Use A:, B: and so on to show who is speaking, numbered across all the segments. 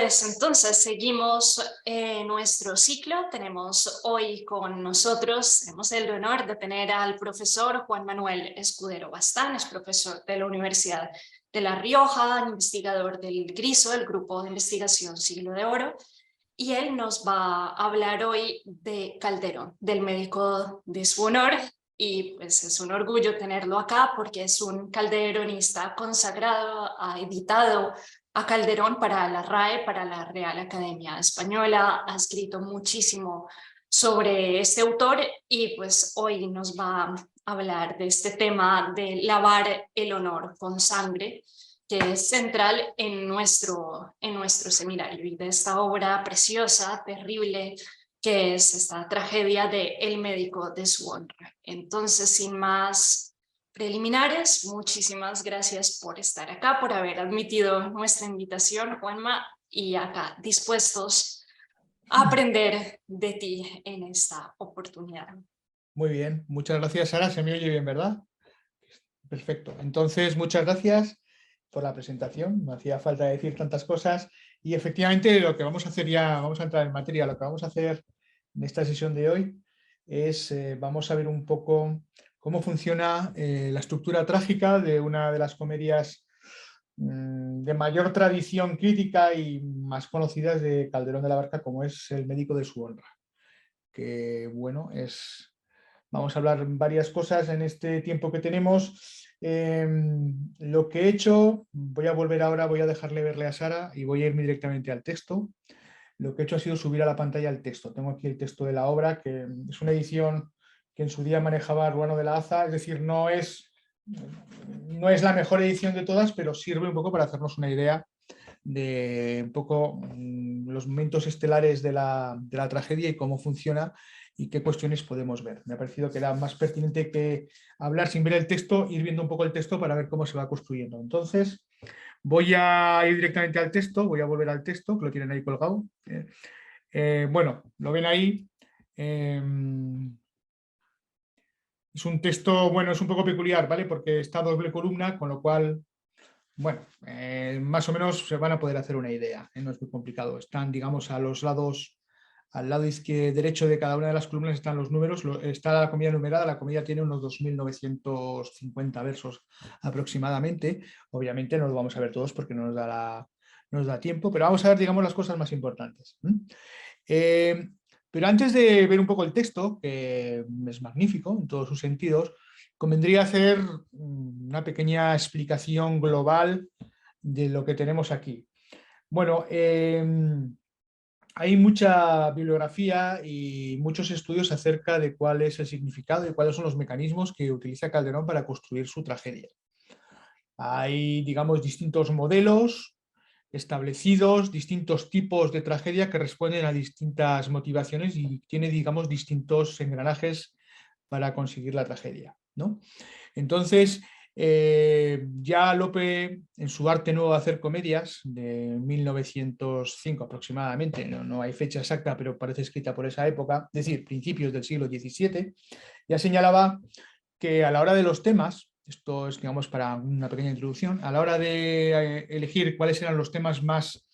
A: Pues entonces seguimos nuestro ciclo. Tenemos hoy con nosotros, tenemos el honor de tener al profesor Juan Manuel Escudero Bastán, es profesor de la Universidad de La Rioja, investigador del GRISO, el Grupo de Investigación Siglo de Oro, y él nos va a hablar hoy de Calderón, del médico de su honor, y pues es un orgullo tenerlo acá porque es un calderonista consagrado, ha editado a Calderón para la RAE, para la Real Academia Española, ha escrito muchísimo sobre este autor y pues hoy nos va a hablar de este tema de lavar el honor con sangre, que es central en nuestro seminario, y de esta obra preciosa, terrible, que es esta tragedia de El médico de su honra. Entonces, sin más preliminares, muchísimas gracias por estar acá, por haber admitido nuestra invitación, Juanma, y acá dispuestos a aprender de ti en esta oportunidad.
B: Muy bien, muchas gracias, Sara. Se me oye bien, ¿verdad? Perfecto. Entonces, muchas gracias por la presentación. No hacía falta decir tantas cosas y efectivamente lo que vamos a hacer ya, vamos a entrar en materia, lo que vamos a hacer en esta sesión de hoy es, vamos a ver un poco cómo funciona la estructura trágica de una de las comedias de mayor tradición crítica y más conocidas de Calderón de la Barca, como es El médico de su honra. Que bueno, vamos a hablar varias cosas en este tiempo que tenemos. Lo que he hecho, voy a volver ahora, voy a dejarle verle a Sara y voy a irme directamente al texto. Lo que he hecho ha sido subir a la pantalla el texto. Tengo aquí el texto de la obra, que es una edición que en su día manejaba Ruano de la Haza, es decir, no es la mejor edición de todas, pero sirve un poco para hacernos una idea de un poco los momentos estelares de la tragedia y cómo funciona y qué cuestiones podemos ver. Me ha parecido que era más pertinente que hablar sin ver el texto, ir viendo un poco el texto para ver cómo se va construyendo. Entonces, voy a ir directamente al texto, voy a volver al texto, que lo tienen ahí colgado. Bueno, lo ven ahí. Es un texto, bueno, es un poco peculiar, ¿vale? Porque está doble columna, con lo cual, bueno, más o menos se van a poder hacer una idea, no es muy complicado. Están, digamos, a los lados, al lado derecho de cada una de las columnas están los números, está la comedia numerada, la comedia tiene unos 2.950 versos aproximadamente. Obviamente no los vamos a ver todos porque no nos da tiempo, pero vamos a ver, digamos, las cosas más importantes. Pero antes de ver un poco el texto, que es magnífico en todos sus sentidos, convendría hacer una pequeña explicación global de lo que tenemos aquí. Bueno, hay mucha bibliografía y muchos estudios acerca de cuál es el significado y cuáles son los mecanismos que utiliza Calderón para construir su tragedia. Hay, digamos, distintos modelos establecidos, distintos tipos de tragedia que responden a distintas motivaciones y tiene, digamos, distintos engranajes para conseguir la tragedia, ¿no? Entonces, ya Lope, en su Arte Nuevo de hacer comedias, de 1905 aproximadamente, no hay fecha exacta, pero parece escrita por esa época, es decir, principios del siglo XVII, ya señalaba que a la hora de los temas, esto es, digamos, para una pequeña introducción, a la hora de elegir cuáles eran los temas más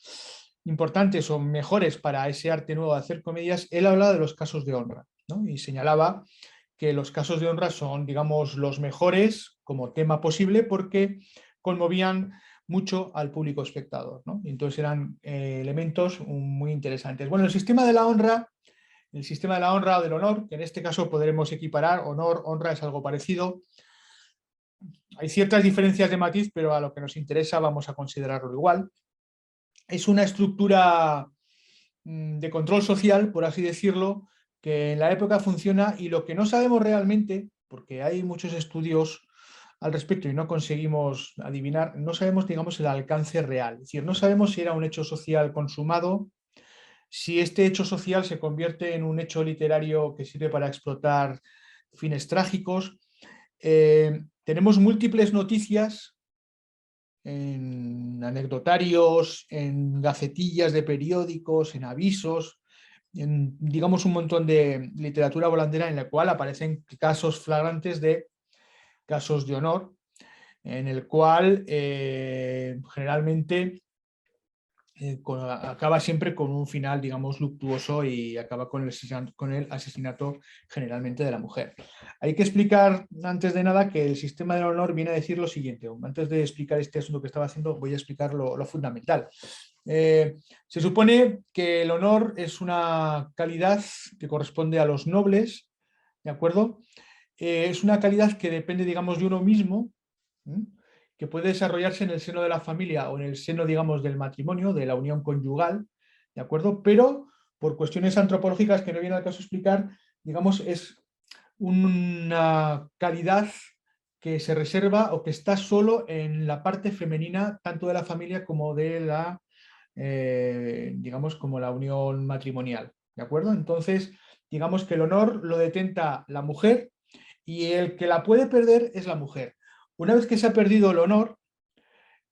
B: importantes o mejores para ese arte nuevo de hacer comedias, él hablaba de los casos de honra, ¿no? Y señalaba que los casos de honra son, digamos, los mejores como tema posible porque conmovían mucho al público espectador, ¿no? Y entonces eran elementos muy interesantes. Bueno, el sistema de la honra o del honor, que en este caso podremos equiparar, honor, honra es algo parecido. Hay ciertas diferencias de matiz, pero a lo que nos interesa vamos a considerarlo igual. Es una estructura de control social, por así decirlo, que en la época funciona y lo que no sabemos realmente, porque hay muchos estudios al respecto y no conseguimos adivinar, no sabemos, digamos, el alcance real. Es decir, no sabemos si era un hecho social consumado, si este hecho social se convierte en un hecho literario que sirve para explotar fines trágicos. Tenemos múltiples noticias en anecdotarios, en gacetillas de periódicos, en avisos, en, digamos, un montón de literatura volandera en la cual aparecen casos flagrantes de casos de honor, en el cual generalmente acaba siempre con un final, digamos, luctuoso y acaba con el asesinato generalmente de la mujer. Hay que explicar antes de nada que el sistema del honor viene a decir lo siguiente. Antes de explicar este asunto que estaba haciendo, voy a explicar lo fundamental. Se supone que el honor es una calidad que corresponde a los nobles, ¿de acuerdo? Es una calidad que depende, digamos, de uno mismo, ¿sí? Que puede desarrollarse en el seno de la familia o en el seno, digamos, del matrimonio, de la unión conyugal, ¿de acuerdo? Pero por cuestiones antropológicas que no viene al caso explicar, digamos, es una calidad que se reserva o que está solo en la parte femenina, tanto de la familia como de la, digamos, como la unión matrimonial, ¿de acuerdo? Entonces, digamos que el honor lo detenta la mujer y el que la puede perder es la mujer. Una vez que se ha perdido el honor,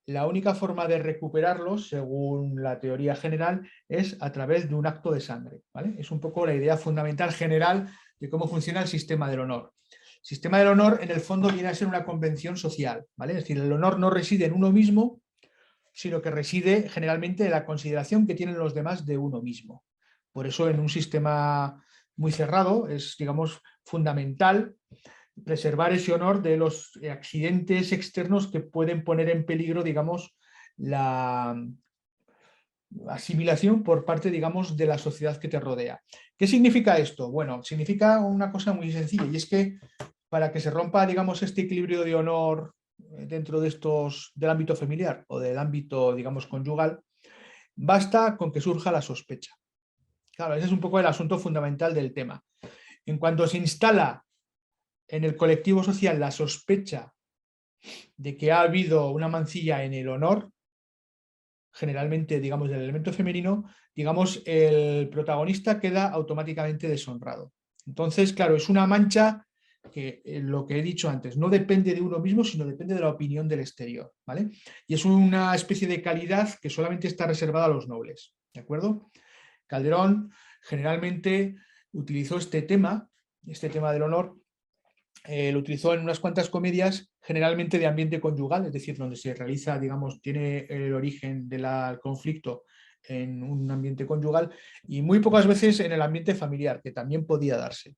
B: la única forma de recuperarlo, según la teoría general, es a través de un acto de sangre, ¿vale? Es un poco la idea fundamental general de cómo funciona el sistema del honor. El sistema del honor, en el fondo, viene a ser una convención social, ¿vale? Es decir, el honor no reside en uno mismo, sino que reside generalmente en la consideración que tienen los demás de uno mismo. Por eso, en un sistema muy cerrado, es, digamos, fundamental preservar ese honor de los accidentes externos que pueden poner en peligro, digamos, la asimilación por parte, digamos, de la sociedad que te rodea. ¿Qué significa esto? Bueno, significa una cosa muy sencilla y es que para que se rompa, digamos, este equilibrio de honor dentro de estos, del ámbito familiar o del ámbito, digamos, conyugal, basta con que surja la sospecha. Claro, ese es un poco el asunto fundamental del tema. En cuanto se instala en el colectivo social la sospecha de que ha habido una mancilla en el honor, generalmente, digamos, del elemento femenino, digamos, el protagonista queda automáticamente deshonrado. Entonces, claro, es una mancha que lo que he dicho antes, no depende de uno mismo, sino depende de la opinión del exterior, ¿vale? Y es una especie de calidad que solamente está reservada a los nobles, ¿de acuerdo? Calderón generalmente utilizó este tema del honor, lo utilizó en unas cuantas comedias, generalmente de ambiente conyugal, es decir, donde se realiza, digamos, tiene el origen del conflicto en un ambiente conyugal y muy pocas veces en el ambiente familiar, que también podía darse.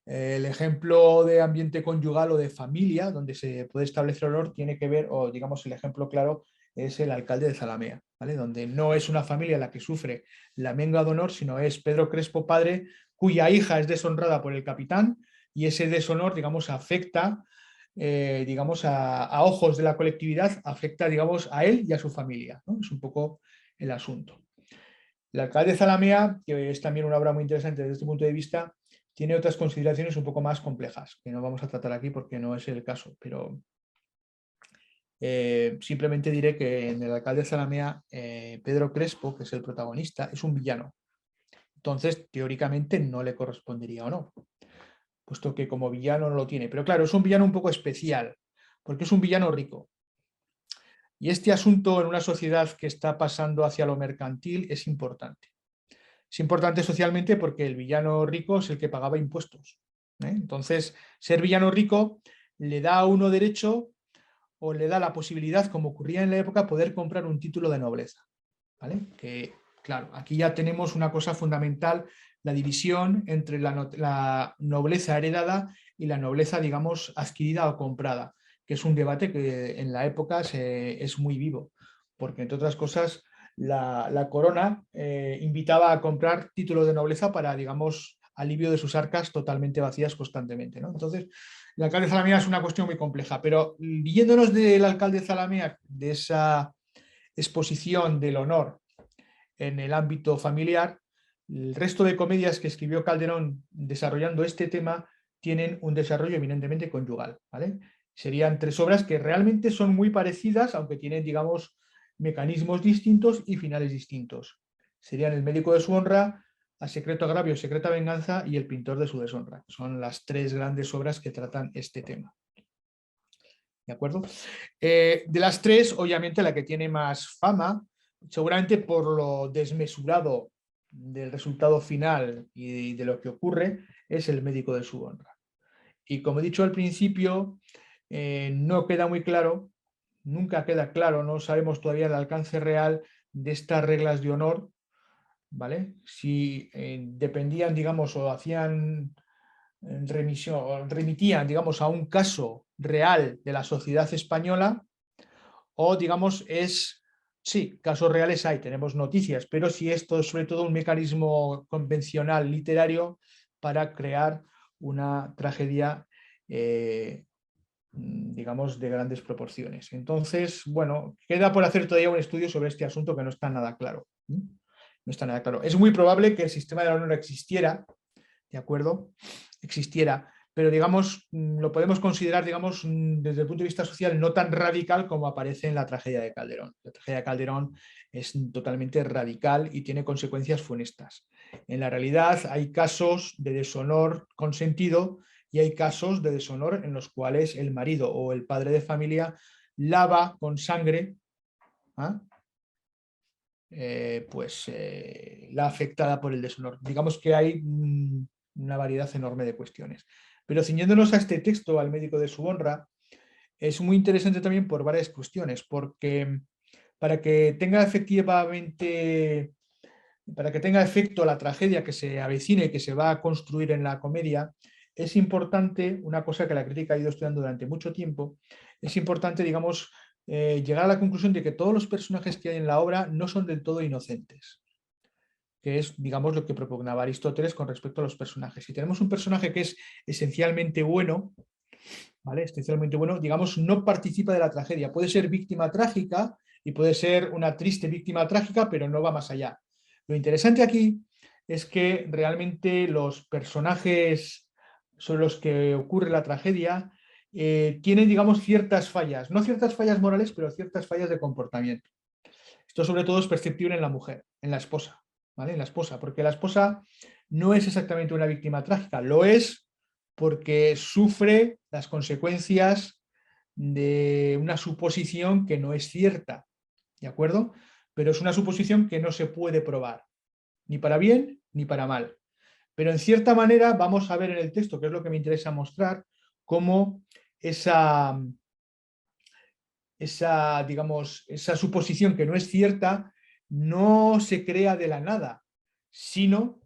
B: El ejemplo de ambiente conyugal o de familia, donde se puede establecer honor, tiene que ver, o digamos, el ejemplo claro es el alcalde de Zalamea, ¿vale? Donde no es una familia la que sufre la menga de honor, sino es Pedro Crespo padre, cuya hija es deshonrada por el capitán, y ese deshonor, digamos, afecta, digamos, a ojos de la colectividad, afecta, digamos, a él y a su familia, ¿no? Es un poco el asunto. El alcalde de Zalamea, que es también una obra muy interesante desde este punto de vista, tiene otras consideraciones un poco más complejas, que no vamos a tratar aquí porque no es el caso, pero simplemente diré que en el alcalde de Zalamea, Pedro Crespo, que es el protagonista, es un villano. Entonces, teóricamente no le correspondería o no, puesto que como villano no lo tiene. Pero claro, es un villano un poco especial, porque es un villano rico. Y este asunto en una sociedad que está pasando hacia lo mercantil es importante. Es importante socialmente porque el villano rico es el que pagaba impuestos, ¿eh? Entonces, ser villano rico le da a uno derecho o le da la posibilidad, como ocurría en la época, poder comprar un título de nobleza, ¿vale? Que, claro, aquí ya tenemos una cosa fundamental, la división entre la nobleza heredada y la nobleza, digamos, adquirida o comprada, que es un debate que en la época es muy vivo, porque entre otras cosas la corona invitaba a comprar títulos de nobleza para, digamos, alivio de sus arcas totalmente vacías constantemente, ¿no? Entonces, el alcalde de Zalamea es una cuestión muy compleja, pero yéndonos del alcalde de Zalamea, de esa exposición del honor en el ámbito familiar, el resto de comedias que escribió Calderón desarrollando este tema tienen un desarrollo eminentemente conyugal, ¿vale? Serían tres obras que realmente son muy parecidas, aunque tienen, digamos, mecanismos distintos y finales distintos. Serían El médico de su honra, A secreto agravio, secreta venganza y El pintor de su deshonra. Son las tres grandes obras que tratan este tema. ¿De acuerdo? De las tres, obviamente la que tiene más fama, seguramente por lo desmesurado del resultado final y de lo que ocurre, es El médico de su honra. Y como he dicho al principio, no queda muy claro, nunca queda claro, no sabemos todavía el alcance real de estas reglas de honor, ¿vale? Si dependían, digamos, o hacían remisión, o remitían, digamos, a un caso real de la sociedad española, o, digamos, sí, casos reales hay, tenemos noticias, pero si esto es sobre todo un mecanismo convencional literario para crear una tragedia, digamos, de grandes proporciones. Entonces, bueno, queda por hacer todavía un estudio sobre este asunto que no está nada claro. No está nada claro. Es muy probable que el sistema de la honor existiera, ¿de acuerdo? Existiera, pero digamos, lo podemos considerar, digamos, desde el punto de vista social no tan radical como aparece en la tragedia de Calderón. La tragedia de Calderón es totalmente radical y tiene consecuencias funestas. En la realidad hay casos de deshonor consentido y hay casos de deshonor en los cuales el marido o el padre de familia lava con sangre, ¿ah? La afectada por el deshonor. Digamos que hay una variedad enorme de cuestiones. Pero ciñéndonos a este texto, al médico de su honra, es muy interesante también por varias cuestiones, porque para que tenga efectivamente, para que tenga efecto la tragedia que se avecina y que se va a construir en la comedia, es importante, una cosa que la crítica ha ido estudiando durante mucho tiempo, es importante, digamos, llegar a la conclusión de que todos los personajes que hay en la obra no son del todo inocentes, que es, digamos, lo que propugnaba Aristóteles con respecto a los personajes. Si tenemos un personaje que es esencialmente bueno, ¿vale? Esencialmente bueno, digamos, no participa de la tragedia. Puede ser víctima trágica y puede ser una triste víctima trágica, pero no va más allá. Lo interesante aquí es que realmente los personajes sobre los que ocurre la tragedia tienen, digamos, ciertas fallas, no ciertas fallas morales, pero ciertas fallas de comportamiento. Esto sobre todo es perceptible en la mujer, en la esposa, ¿vale? En la esposa, porque la esposa no es exactamente una víctima trágica, lo es porque sufre las consecuencias de una suposición que no es cierta, ¿de acuerdo? Pero es una suposición que no se puede probar, ni para bien ni para mal. Pero en cierta manera vamos a ver en el texto, que es lo que me interesa mostrar, cómo digamos, esa suposición que no es cierta no se crea de la nada, sino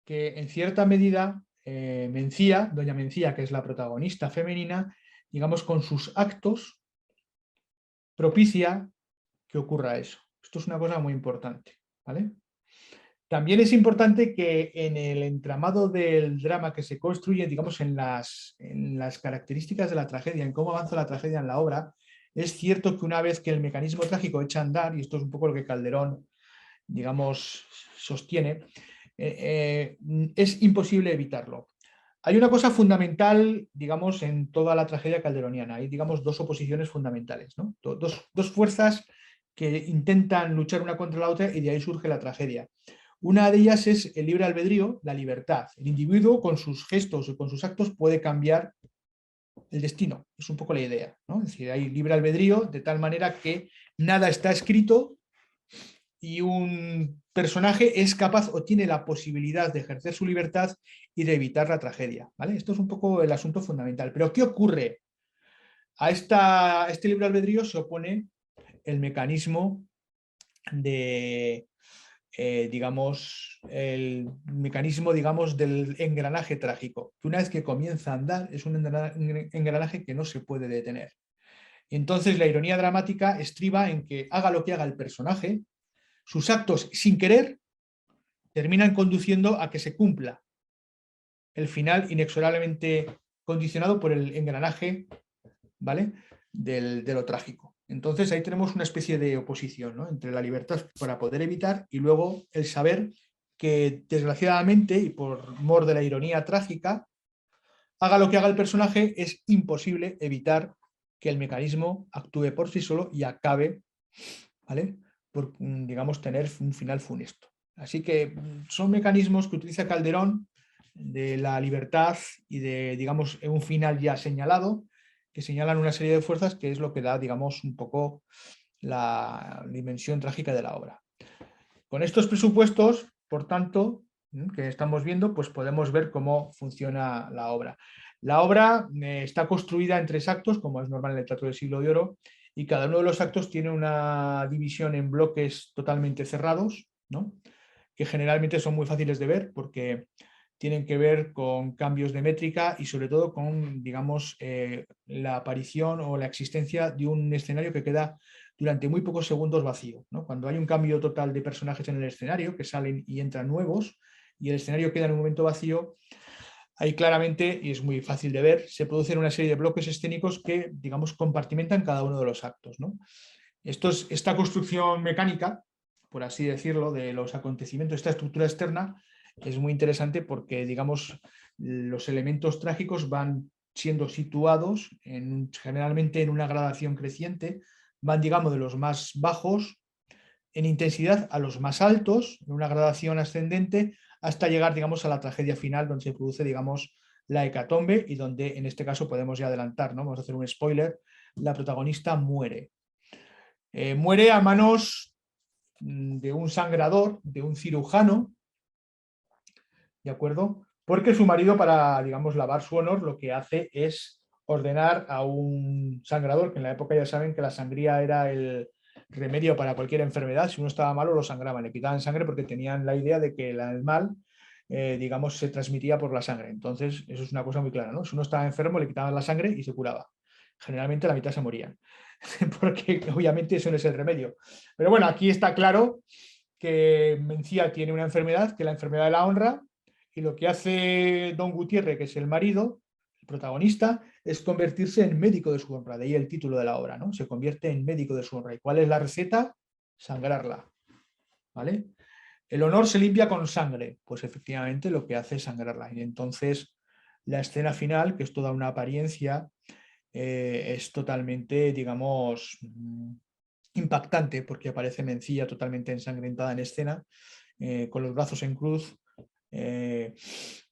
B: que en cierta medida Mencía, doña Mencía, que es la protagonista femenina, digamos, con sus actos propicia que ocurra eso. Esto es una cosa muy importante, ¿vale? También es importante que en el entramado del drama que se construye, digamos, en las características de la tragedia, en cómo avanza la tragedia en la obra, es cierto que una vez que el mecanismo trágico echa a andar, y esto es un poco lo que Calderón, digamos, sostiene, es imposible evitarlo. Hay una cosa fundamental, digamos, en toda la tragedia calderoniana. Hay, digamos, dos oposiciones fundamentales, ¿no? Dos fuerzas que intentan luchar una contra la otra y de ahí surge la tragedia. Una de ellas es el libre albedrío, la libertad. El individuo con sus gestos o con sus actos puede cambiar el destino. Es un poco la idea, ¿no? Es decir, hay libre albedrío de tal manera que nada está escrito y un personaje es capaz o tiene la posibilidad de ejercer su libertad y de evitar la tragedia, ¿vale? Esto es un poco el asunto fundamental. Pero ¿qué ocurre? A este libre albedrío se opone el mecanismo de, digamos, el mecanismo, digamos, del engranaje trágico, que una vez que comienza a andar es un engranaje que no se puede detener. Y entonces la ironía dramática estriba en que haga lo que haga el personaje, sus actos sin querer terminan conduciendo a que se cumpla el final inexorablemente condicionado por el engranaje, ¿vale? De lo trágico. Entonces ahí tenemos una especie de oposición, ¿no? Entre la libertad para poder evitar y luego el saber que desgraciadamente y por mor de la ironía trágica, haga lo que haga el personaje, es imposible evitar que el mecanismo actúe por sí solo y acabe, ¿vale? Por, digamos, tener un final funesto. Así que son mecanismos que utiliza Calderón de la libertad y de, digamos, un final ya señalado, que señalan una serie de fuerzas que es lo que da, digamos, un poco la dimensión trágica de la obra. Con estos presupuestos, por tanto, que estamos viendo, pues podemos ver cómo funciona la obra. La obra está construida en 3 actos, como es normal en el teatro del siglo de oro, y cada uno de los actos tiene una división en bloques totalmente cerrados, ¿no? Que generalmente son muy fáciles de ver porque tienen que ver con cambios de métrica y sobre todo con, digamos, la aparición o la existencia de un escenario que queda durante muy pocos segundos vacío, ¿no? Cuando hay un cambio total de personajes en el escenario, que salen y entran nuevos, y el escenario queda en un momento vacío, ahí claramente, y es muy fácil de ver, se producen una serie de bloques escénicos que, digamos, compartimentan cada uno de los actos, ¿no? Esta construcción mecánica, por así decirlo, de los acontecimientos, esta estructura externa, es muy interesante porque, digamos, los elementos trágicos van siendo situados generalmente en una gradación creciente, van, digamos, de los más bajos en intensidad a los más altos, en una gradación ascendente, hasta llegar, digamos, a la tragedia final, donde se produce, digamos, la hecatombe y donde, en este caso, podemos ya adelantar, ¿no? Vamos a hacer un spoiler, la protagonista muere. Muere a manos de un sangrador, de un cirujano, ¿de acuerdo? Porque su marido, para, digamos, lavar su honor, lo que hace es ordenar a un sangrador, que en la época ya saben que la sangría era el remedio para cualquier enfermedad. Si uno estaba malo, lo sangraban, le quitaban sangre porque tenían la idea de que el mal, digamos, se transmitía por la sangre. Entonces, eso es una cosa muy clara, ¿no? Si uno estaba enfermo, le quitaban la sangre y se curaba. Generalmente la mitad se morían, porque obviamente eso no es el remedio. Pero bueno, aquí está claro que Mencía tiene una enfermedad, que es la enfermedad de la honra, y lo que hace Don Gutiérrez, que es el marido, el protagonista, es convertirse en médico de su honra, de ahí el título de la obra, ¿no? Se convierte en médico de su honra. ¿Y cuál es la receta? Sangrarla, ¿vale? El honor se limpia con sangre, pues efectivamente lo que hace es sangrarla. Y entonces la escena final, que es toda una apariencia, es totalmente, digamos, impactante, porque aparece Mencía totalmente ensangrentada en escena, con los brazos en cruz,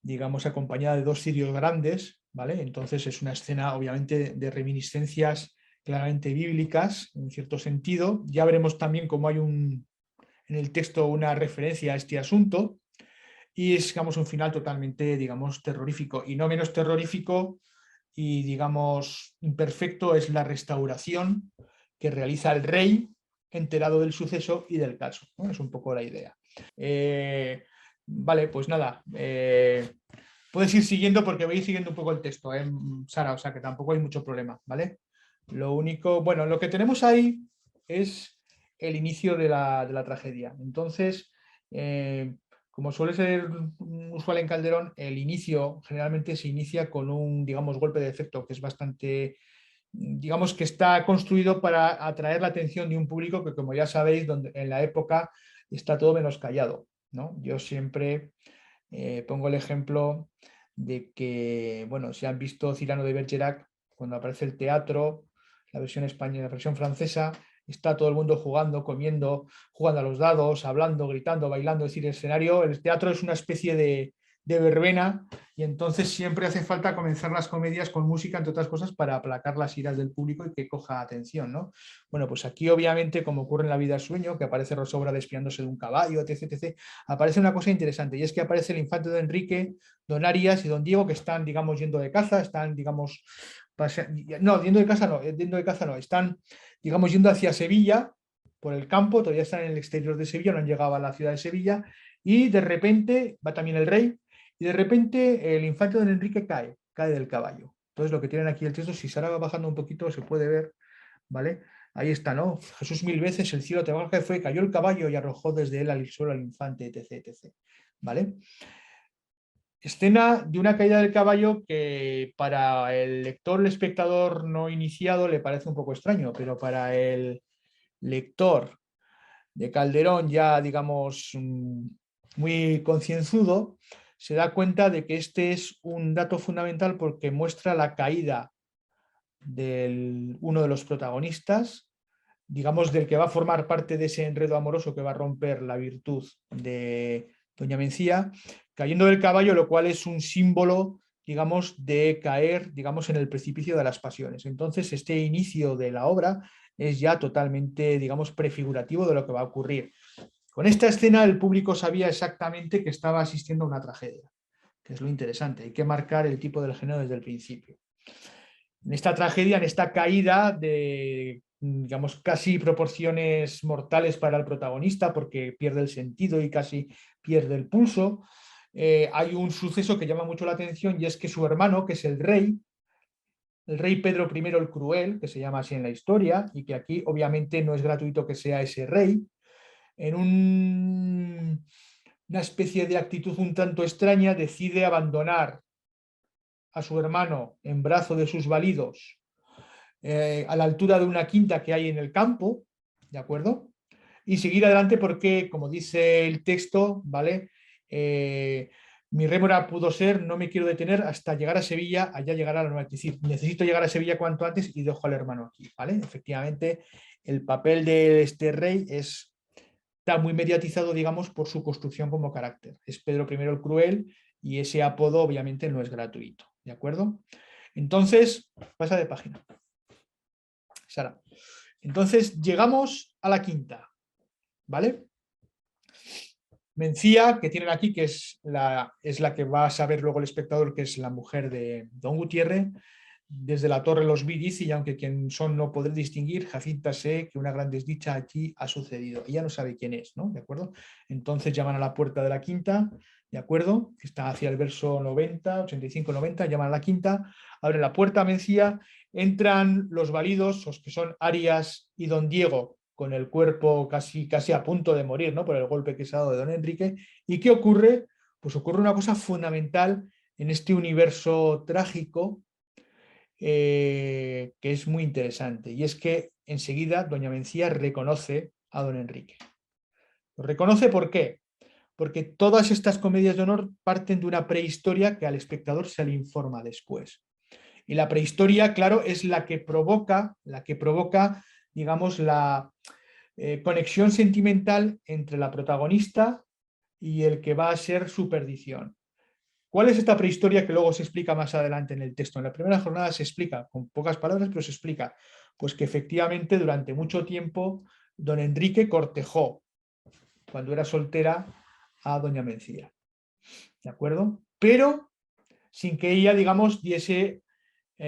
B: digamos, acompañada de dos cirios grandes, ¿vale? Entonces es una escena, obviamente, de reminiscencias claramente bíblicas, en cierto sentido. Ya veremos también cómo hay en el texto una referencia a este asunto, y es, digamos, un final totalmente, digamos, terrorífico. Y no menos terrorífico y, digamos, imperfecto es la restauración que realiza el rey enterado del suceso y del caso, ¿no? Es un poco la idea. Vale, pues nada, puedes ir siguiendo porque voy a ir siguiendo un poco el texto, Sara, o sea que tampoco hay mucho problema, ¿vale? Lo único, bueno, lo que tenemos ahí es el inicio de la tragedia. Entonces, como suele ser usual en Calderón, el inicio generalmente se inicia con un, digamos, golpe de efecto que es bastante, digamos, que está construido para atraer la atención de un público que, como ya sabéis, en la época está todo menos callado, ¿no? Yo siempre pongo el ejemplo de que, bueno, si han visto Cyrano de Bergerac, cuando aparece el teatro, la versión española, la versión francesa, está todo el mundo jugando, comiendo, jugando a los dados, hablando, gritando, bailando. Es decir, el teatro es una especie de verbena, y entonces siempre hace falta comenzar las comedias con música, entre otras cosas, para aplacar las iras del público y que coja atención, ¿no? Bueno, pues aquí obviamente, como ocurre en La vida sueño, que aparece Rosaura despiándose de un caballo, etc., etc., aparece una cosa interesante, y es que aparece el infante don Enrique, don Arias y don Diego, que están, digamos, yendo de caza, están, digamos, no, yendo de caza no, están, digamos, yendo hacia Sevilla por el campo, todavía están en el exterior de Sevilla, no han llegado a la ciudad de Sevilla, y de repente va también el rey, y de repente el infante don Enrique cae del caballo. Entonces lo que tienen aquí el texto, si Sara va bajando un poquito, se puede ver, ¿vale? Ahí está, ¿no? Jesús 1000 veces, el cielo te baja, fue, cayó el caballo y arrojó desde él al suelo al infante, etc., etc., ¿vale? Escena de una caída del caballo que para el lector, el espectador no iniciado, le parece un poco extraño, pero para el lector de Calderón, ya digamos muy concienzudo, se da cuenta de que este es un dato fundamental porque muestra la caída de uno de los protagonistas, digamos, del que va a formar parte de ese enredo amoroso que va a romper la virtud de Doña Mencía, cayendo del caballo, lo cual es un símbolo, digamos, de caer, digamos, en el precipicio de las pasiones. Entonces, este inicio de la obra es ya totalmente, digamos, prefigurativo de lo que va a ocurrir. Con esta escena el público sabía exactamente que estaba asistiendo a una tragedia, que es lo interesante. Hay que marcar el tipo del género desde el principio. En esta tragedia, en esta caída de digamos, casi proporciones mortales para el protagonista porque pierde el sentido y casi pierde el pulso. Hay un suceso que llama mucho la atención y es que su hermano, que es el rey Pedro I el Cruel, que se llama así en la historia, y que aquí obviamente no es gratuito que sea ese rey, en una especie de actitud un tanto extraña decide abandonar a su hermano en brazo de sus validos a la altura de una quinta que hay en el campo, ¿de acuerdo? Y seguir adelante porque, como dice el texto, ¿vale? Mi rémora pudo ser, no me quiero detener hasta llegar a Sevilla, allá llegará la nueva. Es decir, necesito llegar a Sevilla cuanto antes y dejo al hermano aquí, ¿vale? Efectivamente, el papel de este rey está muy mediatizado, digamos, por su construcción como carácter. Es Pedro I el Cruel y ese apodo obviamente no es gratuito, ¿de acuerdo? Entonces, pasa de página. Sara. Entonces, llegamos a la quinta, ¿vale? Mencía, que tienen aquí, que es la que va a saber luego el espectador, que es la mujer de Don Gutiérrez. Desde la torre los vi, dice, y aunque quien son no podré distinguir, Jacinta sé que una gran desdicha aquí ha sucedido. Ella no sabe quién es, ¿no? ¿De acuerdo? Entonces llaman a la puerta de la quinta, ¿de acuerdo? Que está hacia el verso 90, 85-90, llaman a la quinta, abren la puerta, Mencía, entran los validos, los que son Arias y Don Diego, con el cuerpo casi a punto de morir, ¿no? Por el golpe que se ha dado de Don Enrique. ¿Y qué ocurre? Pues ocurre una cosa fundamental en este universo trágico que es muy interesante, y es que enseguida doña Mencía reconoce a Don Enrique. ¿Lo reconoce por qué? Porque todas estas comedias de honor parten de una prehistoria que al espectador se le informa después. Y la prehistoria, claro, es la que provoca, digamos, la conexión sentimental entre la protagonista y el que va a ser su perdición. ¿Cuál es esta prehistoria que luego se explica más adelante en el texto? En la primera jornada se explica, con pocas palabras, pero se explica, pues que efectivamente durante mucho tiempo don Enrique cortejó, cuando era soltera, a doña Mencía. ¿De acuerdo? Pero sin que ella, digamos, diese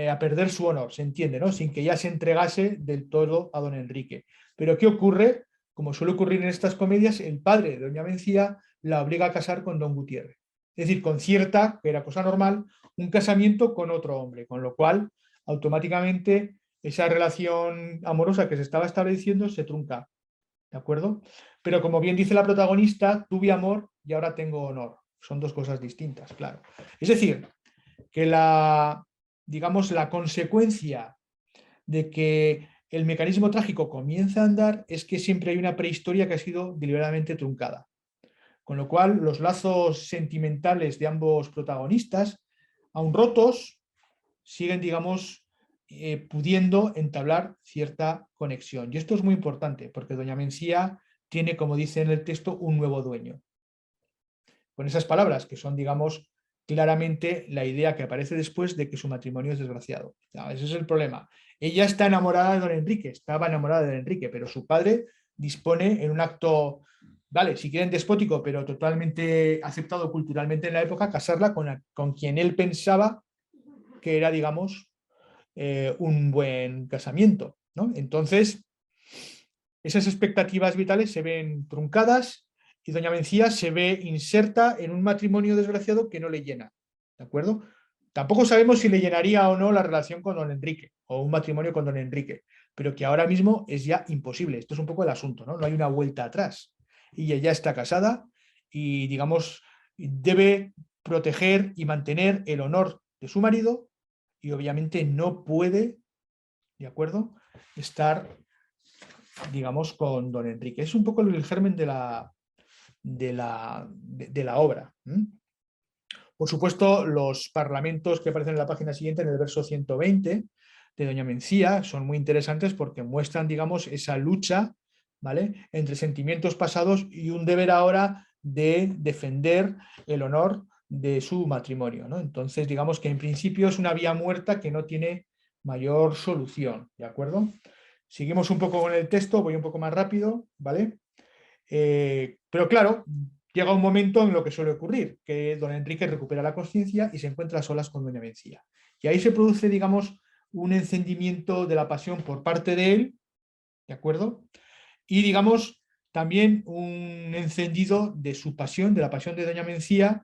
B: a perder su honor, se entiende, ¿no? Sin que ella se entregase del todo a don Enrique. Pero ¿qué ocurre? Como suele ocurrir en estas comedias, el padre de doña Mencía la obliga a casar con don Gutiérrez. Es decir, concierta, que era cosa normal, un casamiento con otro hombre, con lo cual automáticamente esa relación amorosa que se estaba estableciendo se trunca, ¿de acuerdo? Pero como bien dice la protagonista, tuve amor y ahora tengo honor. Son dos cosas distintas, claro. Es decir, que digamos, la consecuencia de que el mecanismo trágico comienza a andar es que siempre hay una prehistoria que ha sido deliberadamente truncada. Con lo cual, los lazos sentimentales de ambos protagonistas, aun rotos, siguen, digamos, pudiendo entablar cierta conexión. Y esto es muy importante, porque doña Mencía tiene, como dice en el texto, un nuevo dueño. Con esas palabras, que son, digamos, claramente la idea que aparece después de que su matrimonio es desgraciado. Ese es el problema. Ella está enamorada de don Enrique, estaba enamorada de don Enrique, pero su padre dispone en un acto, vale, si quieren despótico, pero totalmente aceptado culturalmente en la época, casarla con quien él pensaba que era, digamos, un buen casamiento, ¿no? Entonces, esas expectativas vitales se ven truncadas y doña Mencía se ve inserta en un matrimonio desgraciado que no le llena, ¿de acuerdo? Tampoco sabemos si le llenaría o no la relación con don Enrique o un matrimonio con don Enrique, pero que ahora mismo es ya imposible. Esto es un poco el asunto, ¿no? No hay una vuelta atrás. Y ella ya está casada y, digamos, debe proteger y mantener el honor de su marido y obviamente no puede, ¿de acuerdo?, estar, digamos, con don Enrique. Es un poco el germen de la obra. Por supuesto, los parlamentos que aparecen en la página siguiente, en el verso 120 de doña Mencía, son muy interesantes porque muestran, digamos, esa lucha, ¿vale?, entre sentimientos pasados y un deber ahora de defender el honor de su matrimonio, ¿no? Entonces, digamos que en principio es una vía muerta que no tiene mayor solución, ¿de acuerdo? Seguimos un poco con el texto, voy un poco más rápido, ¿vale? Pero claro, llega un momento en lo que suele ocurrir, que don Enrique recupera la conciencia y se encuentra a solas con doña Mencía. Y ahí se produce, digamos, un encendimiento de la pasión por parte de él ¿de acuerdo? Y digamos también un encendido de su pasión, de la pasión de doña Mencía,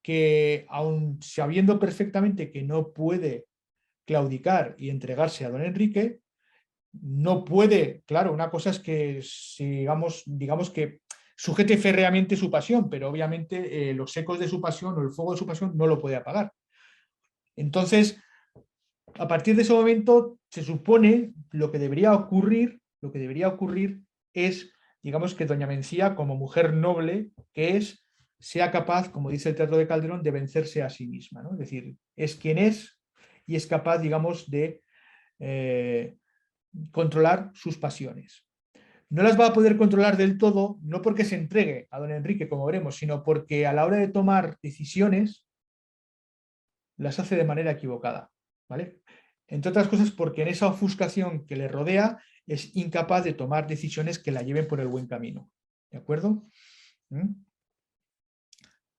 B: que aun sabiendo perfectamente que no puede claudicar y entregarse a don Enrique, no puede, claro, una cosa es que digamos que sujete férreamente su pasión, pero obviamente los ecos de su pasión o el fuego de su pasión no lo puede apagar. Entonces, a partir de ese momento se supone lo que debería ocurrir es, digamos, que doña Mencía, como mujer noble que es, sea capaz, como dice el Teatro de Calderón, de vencerse a sí misma, ¿no? Es decir, es quien es y es capaz, digamos, de controlar sus pasiones. No las va a poder controlar del todo, no porque se entregue a don Enrique, como veremos, sino porque a la hora de tomar decisiones las hace de manera equivocada, ¿vale? Entre otras cosas porque en esa ofuscación que le rodea es incapaz de tomar decisiones que la lleven por el buen camino, ¿de acuerdo?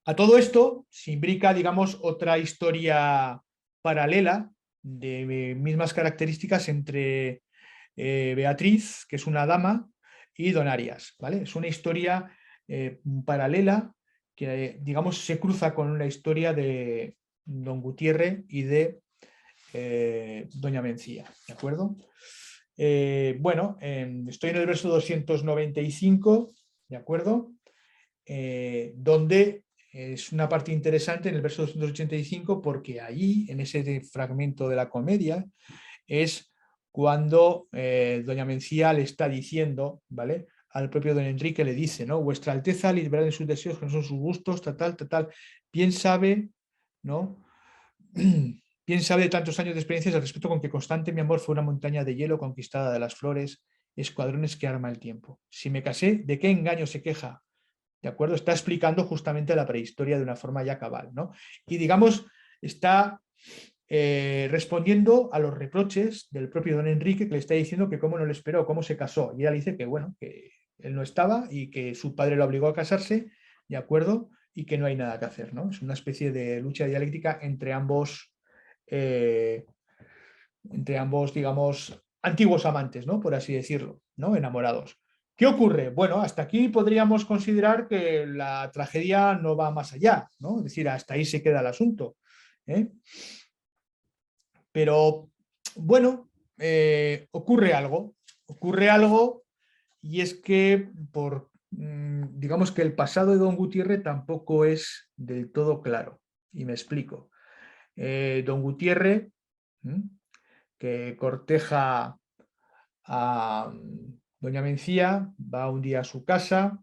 B: A todo esto se imbrica, digamos, otra historia paralela de mismas características entre Beatriz, que es una dama, y Don Arias, ¿vale? Es una historia paralela que, digamos, se cruza con la historia de Don Gutiérrez y de Doña Mencía, ¿de acuerdo? Bueno, estoy en el verso 295, ¿de acuerdo? Donde es una parte interesante en el verso 285 porque allí, en ese fragmento de la comedia, es cuando doña Mencía le está diciendo, ¿vale? Al propio don Enrique le dice, ¿no? Vuestra Alteza liberal en sus deseos, que no son sus gustos, tal. Bien sabe, ¿no? Bien sabe de tantos años de experiencias al respecto con que constante mi amor fue una montaña de hielo conquistada de las flores, escuadrones que arma el tiempo. Si me casé, ¿de qué engaño se queja? ¿De acuerdo? Está explicando justamente la prehistoria de una forma ya cabal, ¿no? Y digamos, está respondiendo a los reproches del propio don Enrique, que le está diciendo que cómo no le esperó, cómo se casó. Y ella le dice que, bueno, que él no estaba y que su padre lo obligó a casarse, ¿de acuerdo? Y que no hay nada que hacer, ¿no? Es una especie de lucha dialéctica entre ambos, digamos, antiguos amantes, ¿no? Por así decirlo, ¿no? Enamorados. ¿Qué ocurre? Bueno, hasta aquí podríamos considerar que la tragedia no va más allá, ¿no? Es decir, hasta ahí se queda el asunto. Pero, bueno, ocurre algo y es que digamos que el pasado de don Gutiérrez tampoco es del todo claro. Y me explico. Don Gutiérrez, que corteja a doña Mencía, va un día a su casa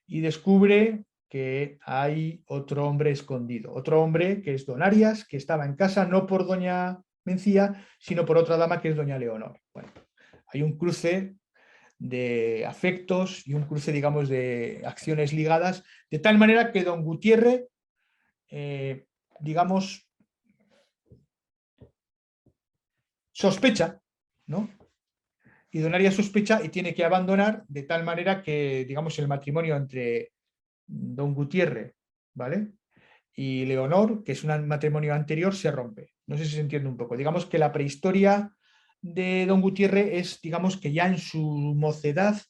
B: y descubre que hay otro hombre escondido, otro hombre que es don Arias, que estaba en casa no por doña Mencía, sino por otra dama que es doña Leonor. Bueno, hay un cruce de afectos y un cruce, digamos, de acciones ligadas, de tal manera que don Gutiérrez, digamos, sospecha, ¿no? Y don Arias sospecha y tiene que abandonar de tal manera que, digamos, el matrimonio entre don Gutiérrez, ¿vale? Y Leonor, que es un matrimonio anterior, se rompe. No sé si se entiende un poco. Digamos que la prehistoria de don Gutiérrez es, digamos, que ya en su mocedad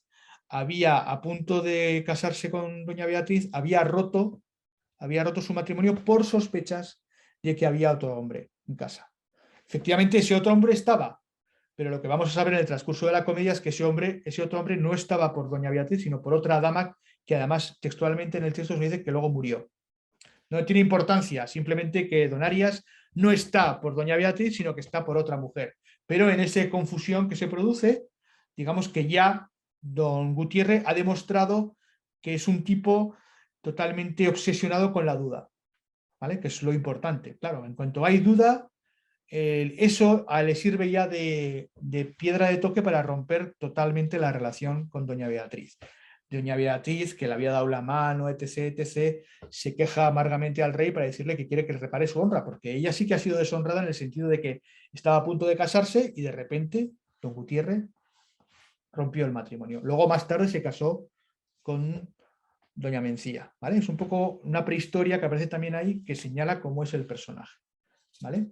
B: había, a punto de casarse con doña Beatriz, había roto su matrimonio por sospechas de que había otro hombre en casa. Efectivamente, ese otro hombre estaba, pero lo que vamos a saber en el transcurso de la comedia es que ese otro hombre no estaba por doña Beatriz, sino por otra dama que además textualmente en el texto se dice que luego murió. No tiene importancia, simplemente que don Arias no está por doña Beatriz, sino que está por otra mujer. Pero en esa confusión que se produce, digamos que ya don Gutiérrez ha demostrado que es un tipo totalmente obsesionado con la duda, ¿vale? Que es lo importante. Claro, en cuanto hay duda, eso le sirve ya de piedra de toque para romper totalmente la relación con doña Beatriz. Doña Beatriz, que le había dado la mano, etc., se queja amargamente al rey para decirle que quiere que le repare su honra, porque ella sí que ha sido deshonrada en el sentido de que estaba a punto de casarse y de repente don Gutiérrez rompió el matrimonio. Luego más tarde se casó con doña Mencía, ¿vale? Es un poco una prehistoria que aparece también ahí que señala cómo es el personaje, ¿vale?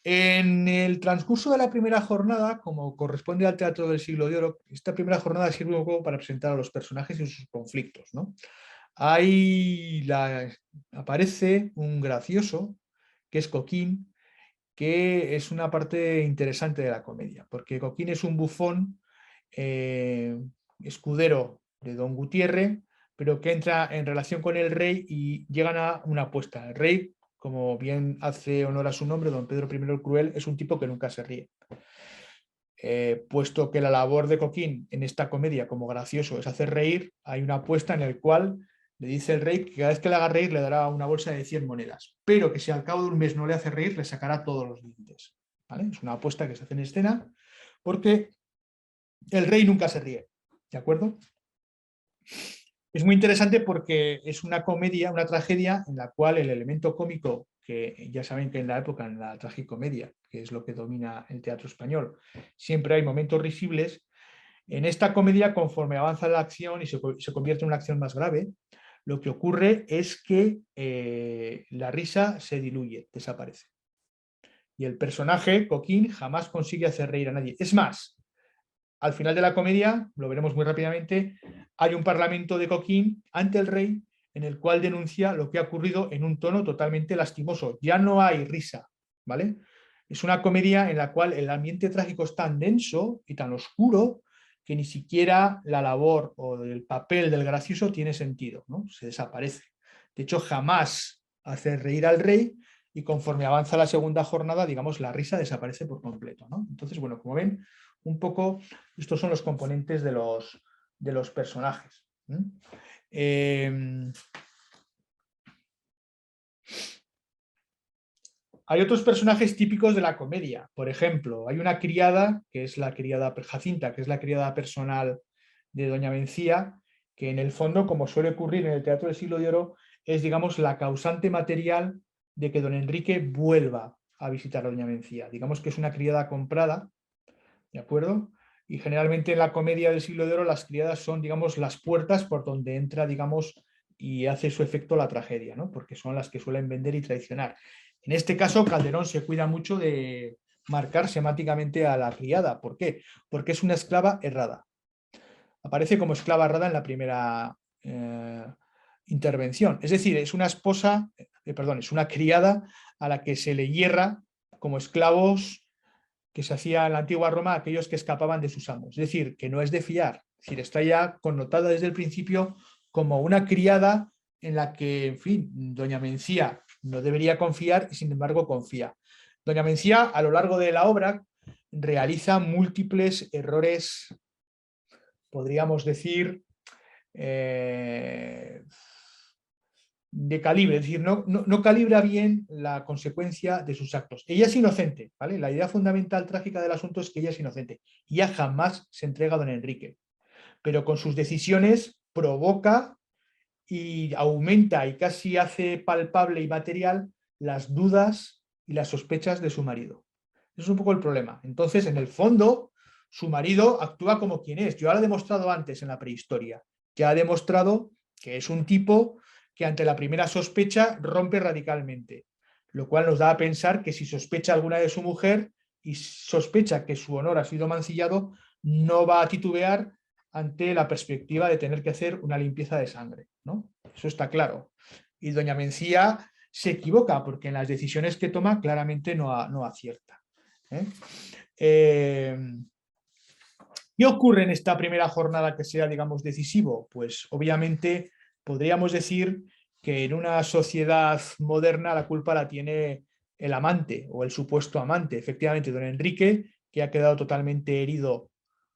B: En el transcurso de la primera jornada, como corresponde al Teatro del Siglo de Oro, esta primera jornada sirve un poco para presentar a los personajes y sus conflictos, ¿no? Aparece un gracioso, que es Coquín, que es una parte interesante de la comedia, porque Coquín es un bufón escudero de Don Gutiérrez, pero que entra en relación con el rey y llegan a una apuesta. El rey, como bien hace honor a su nombre, don Pedro I el Cruel, es un tipo que nunca se ríe. Puesto que la labor de Coquín en esta comedia como gracioso es hacer reír, hay una apuesta en la cual le dice el rey que cada vez que le haga reír le dará una bolsa de 100 monedas, pero que si al cabo de un mes no le hace reír le sacará todos los dientes. ¿Vale? Es una apuesta que se hace en escena porque el rey nunca se ríe, ¿de acuerdo? Es muy interesante porque es una comedia, una tragedia en la cual el elemento cómico, que ya saben que en la época, en la tragicomedia, que es lo que domina el teatro español, siempre hay momentos risibles. En esta comedia, conforme avanza la acción y se convierte en una acción más grave, lo que ocurre es que la risa se diluye, desaparece. Y el personaje, Coquín, jamás consigue hacer reír a nadie. Es más, al final de la comedia, lo veremos muy rápidamente, hay un parlamento de Coquín ante el rey en el cual denuncia lo que ha ocurrido en un tono totalmente lastimoso. Ya no hay risa, ¿vale? Es una comedia en la cual el ambiente trágico es tan denso y tan oscuro que ni siquiera la labor o el papel del gracioso tiene sentido, ¿no? Se desaparece. De hecho, jamás hace reír al rey y conforme avanza la segunda jornada, digamos, la risa desaparece por completo, ¿no? Entonces, bueno, como ven, un poco estos son los componentes de los personajes. Hay otros personajes típicos de la comedia. Por ejemplo, hay una criada, que es la criada Jacinta, que es la criada personal de Doña Mencía, que en el fondo, como suele ocurrir en el Teatro del Siglo de Oro, es, digamos, la causante material de que don Enrique vuelva a visitar a Doña Mencía. Digamos que es una criada comprada, ¿de acuerdo? Y generalmente en la comedia del Siglo de Oro las criadas son, digamos, las puertas por donde entra, digamos, y hace su efecto la tragedia, ¿no? Porque son las que suelen vender y traicionar. En este caso, Calderón se cuida mucho de marcar semánticamente a la criada. ¿Por qué? Porque es una esclava errada. Aparece como esclava errada en la primera intervención. Es decir, es una esposa, perdón, es una criada a la que se le hierra como esclavos que se hacía en la antigua Roma a aquellos que escapaban de sus amos. Es decir, que no es de fiar. Es decir, está ya connotada desde el principio como una criada en la que, en fin, doña Mencía no debería confiar y sin embargo confía. Doña Mencía, a lo largo de la obra, realiza múltiples errores, podríamos decir, de calibre, es decir, no calibra bien la consecuencia de sus actos. Ella es inocente, ¿vale? La idea fundamental trágica del asunto es que ella es inocente. Y ella jamás se entrega a don Enrique, pero con sus decisiones provoca y aumenta y casi hace palpable y material las dudas y las sospechas de su marido. Eso es un poco el problema. Entonces, en el fondo, su marido actúa como quien es. Yo ya lo he demostrado antes en la prehistoria. Ya ha demostrado que es un tipo que ante la primera sospecha rompe radicalmente, lo cual nos da a pensar que si sospecha alguna de su mujer y sospecha que su honor ha sido mancillado, no va a titubear ante la perspectiva de tener que hacer una limpieza de sangre, ¿no? Eso está claro. Y doña Mencía se equivoca porque en las decisiones que toma claramente no acierta. ¿Qué ocurre en esta primera jornada que sea, digamos, decisivo? Pues obviamente podríamos decir que en una sociedad moderna la culpa la tiene el amante o el supuesto amante. Efectivamente, don Enrique, que ha quedado totalmente herido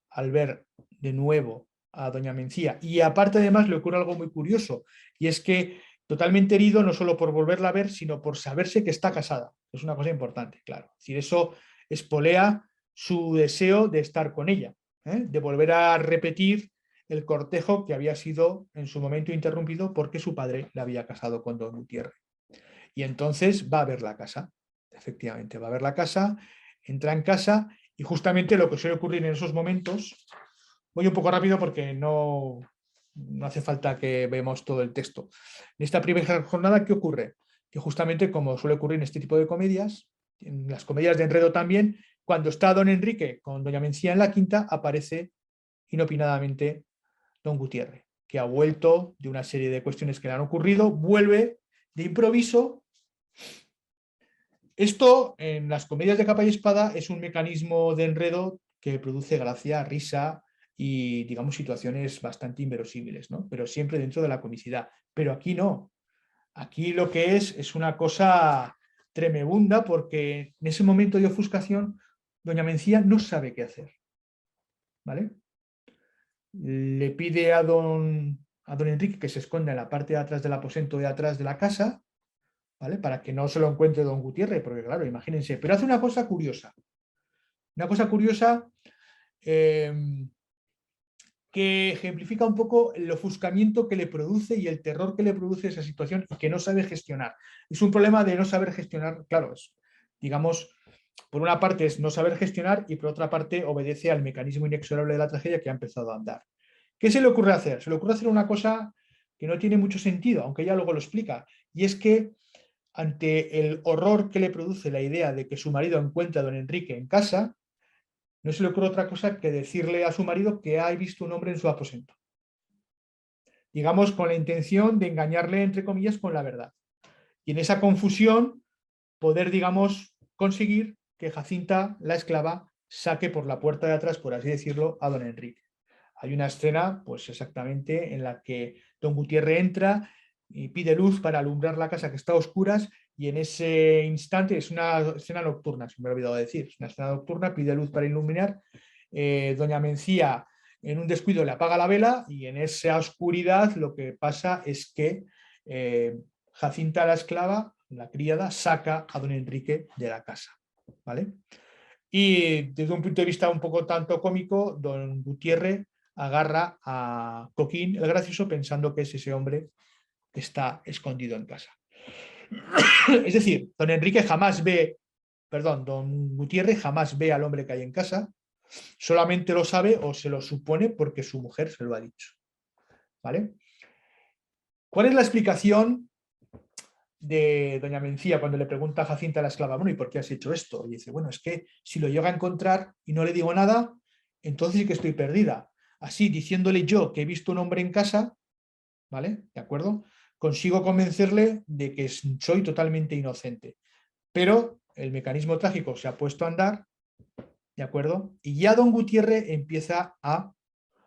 B: al ver de nuevo a doña Mencía. Y aparte, además, le ocurre algo muy curioso, y es que totalmente herido no solo por volverla a ver, sino por saberse que está casada. Es una cosa importante, claro. Es decir, eso espolea su deseo de estar con ella, de volver a repetir el cortejo que había sido en su momento interrumpido porque su padre le había casado con don Gutiérrez. Y entonces va a ver la casa, efectivamente, va a ver la casa, entra en casa y justamente lo que suele ocurrir en esos momentos, voy un poco rápido porque no hace falta que veamos todo el texto. En esta primera jornada, ¿qué ocurre? Que justamente como suele ocurrir en este tipo de comedias, en las comedias de enredo también, cuando está don Enrique con doña Mencía en la quinta, aparece inopinadamente don Gutiérrez, que ha vuelto de una serie de cuestiones que le han ocurrido, vuelve de improviso. Esto en las comedias de capa y espada es un mecanismo de enredo que produce gracia, risa y, digamos, situaciones bastante inverosímiles, ¿no? Pero siempre dentro de la comicidad. Pero aquí no. Aquí lo que es una cosa tremebunda, porque en ese momento de ofuscación doña Mencía no sabe qué hacer, ¿vale? Le pide a don Enrique que se esconda en la parte de atrás del aposento de atrás de la casa, ¿vale? Para que no se lo encuentre don Gutiérrez, porque claro, imagínense, pero hace una cosa curiosa eh, que ejemplifica un poco el ofuscamiento que le produce y el terror que le produce esa situación y que no sabe gestionar. Es un problema de no saber gestionar, claro, digamos, por una parte es no saber gestionar y por otra parte obedece al mecanismo inexorable de la tragedia que ha empezado a andar. ¿Qué se le ocurre hacer? Se le ocurre hacer una cosa que no tiene mucho sentido, aunque ella luego lo explica, y es que ante el horror que le produce la idea de que su marido encuentra a don Enrique en casa, no se le ocurre otra cosa que decirle a su marido que ha visto un hombre en su aposento. Digamos, con la intención de engañarle, entre comillas, con la verdad. Y en esa confusión, poder, digamos, conseguir que Jacinta, la esclava, saque por la puerta de atrás, por así decirlo, a don Enrique. Hay una escena, pues exactamente, en la que don Gutiérrez entra y pide luz para alumbrar la casa que está a oscuras, y en ese instante, es una escena nocturna, se me ha olvidado decir, es una escena nocturna, pide luz para iluminar, doña Mencía en un descuido le apaga la vela y en esa oscuridad lo que pasa es que Jacinta la esclava, la criada, saca a don Enrique de la casa, ¿vale? Y desde un punto de vista un poco tanto cómico, don Gutiérrez agarra a Coquín el gracioso pensando que es ese hombre que está escondido en casa. Es decir, don Gutiérrez jamás ve al hombre que hay en casa, solamente lo sabe o se lo supone porque su mujer se lo ha dicho, ¿vale? ¿Cuál es la explicación de doña Mencía cuando le pregunta a Jacinta a la esclava, bueno, ¿y por qué has hecho esto? Y dice, bueno, es que si lo llega a encontrar y no le digo nada, entonces sí que estoy perdida. Así, diciéndole yo que he visto un hombre en casa, ¿vale? ¿De acuerdo? Consigo convencerle de que soy totalmente inocente. Pero el mecanismo trágico se ha puesto a andar, ¿de acuerdo? Y ya don Gutiérrez empieza a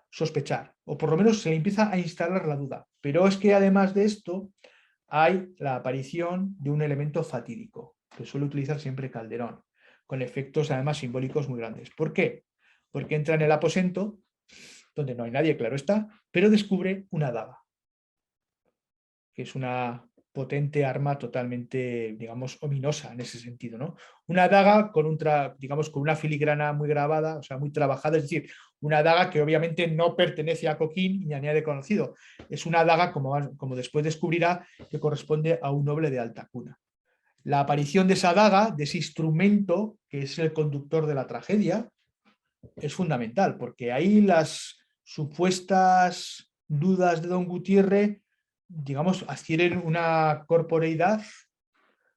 B: sospechar, o por lo menos se le empieza a instalar la duda. Pero es que además de esto, hay la aparición de un elemento fatídico, que suele utilizar siempre Calderón, con efectos además simbólicos muy grandes. ¿Por qué? Porque entra en el aposento, donde no hay nadie, claro está, pero descubre una daga, que es una potente arma totalmente, digamos, ominosa en ese sentido, ¿no? Una daga con digamos, con una filigrana muy grabada, o sea, muy trabajada, es decir, una daga que obviamente no pertenece a Coquín ni a nadie conocido. Es una daga, como después descubrirá, que corresponde a un noble de alta cuna. La aparición de esa daga, de ese instrumento que es el conductor de la tragedia, es fundamental, porque ahí las supuestas dudas de don Gutiérrez, digamos, adquieren una corporeidad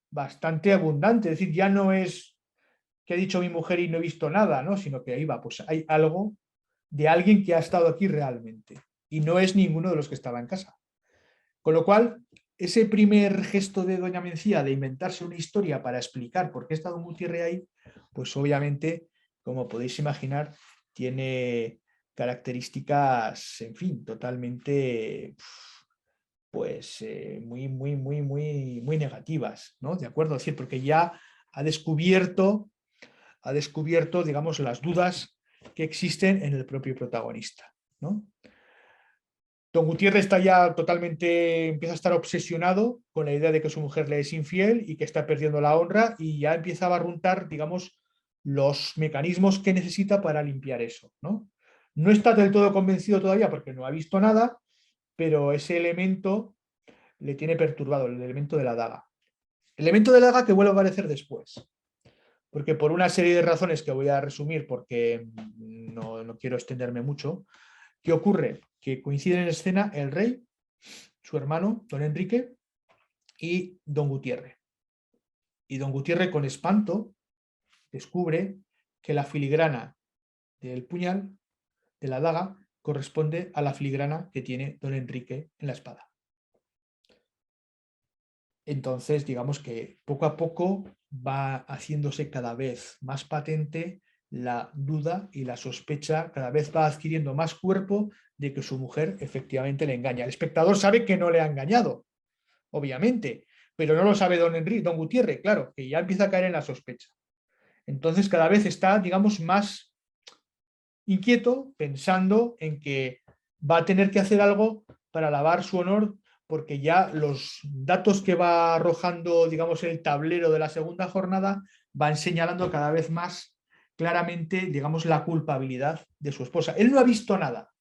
B: bastante abundante. Es decir, ya no es que ha dicho mi mujer y no he visto nada, ¿no? Sino que ahí va, pues hay algo de alguien que ha estado aquí realmente y no es ninguno de los que estaba en casa. Con lo cual, ese primer gesto de doña Mencía de inventarse una historia para explicar por qué está don Gutiérrez ahí, pues obviamente, como podéis imaginar, tiene características, en fin, totalmente pues muy negativas, ¿no? ¿De acuerdo? Es decir, porque ya ha descubierto, digamos, las dudas que existen en el propio protagonista, ¿no? Don Gutiérrez está ya totalmente, empieza a estar obsesionado con la idea de que su mujer le es infiel y que está perdiendo la honra, y ya empieza a barruntar, digamos, los mecanismos que necesita para limpiar eso, ¿no? No está del todo convencido todavía porque no ha visto nada, pero ese elemento le tiene perturbado, el elemento de la daga. El elemento de la daga que vuelve a aparecer después, porque por una serie de razones que voy a resumir porque no quiero extenderme mucho. ¿Qué ocurre? Que coinciden en escena el rey, su hermano, don Enrique, y don Gutiérrez. Y don Gutiérrez, con espanto, descubre que la filigrana del puñal, de la daga, corresponde a la filigrana que tiene don Enrique en la espada. Entonces, digamos que poco a poco va haciéndose cada vez más patente la duda y la sospecha, cada vez va adquiriendo más cuerpo de que su mujer efectivamente le engaña. El espectador sabe que no le ha engañado, obviamente, pero no lo sabe don Gutiérrez, claro, que ya empieza a caer en la sospecha. Entonces cada vez está, digamos, más inquieto pensando en que va a tener que hacer algo para lavar su honor, porque ya los datos que va arrojando, digamos, el tablero de la segunda jornada van señalando cada vez más claramente, digamos, la culpabilidad de su esposa. Él no ha visto nada,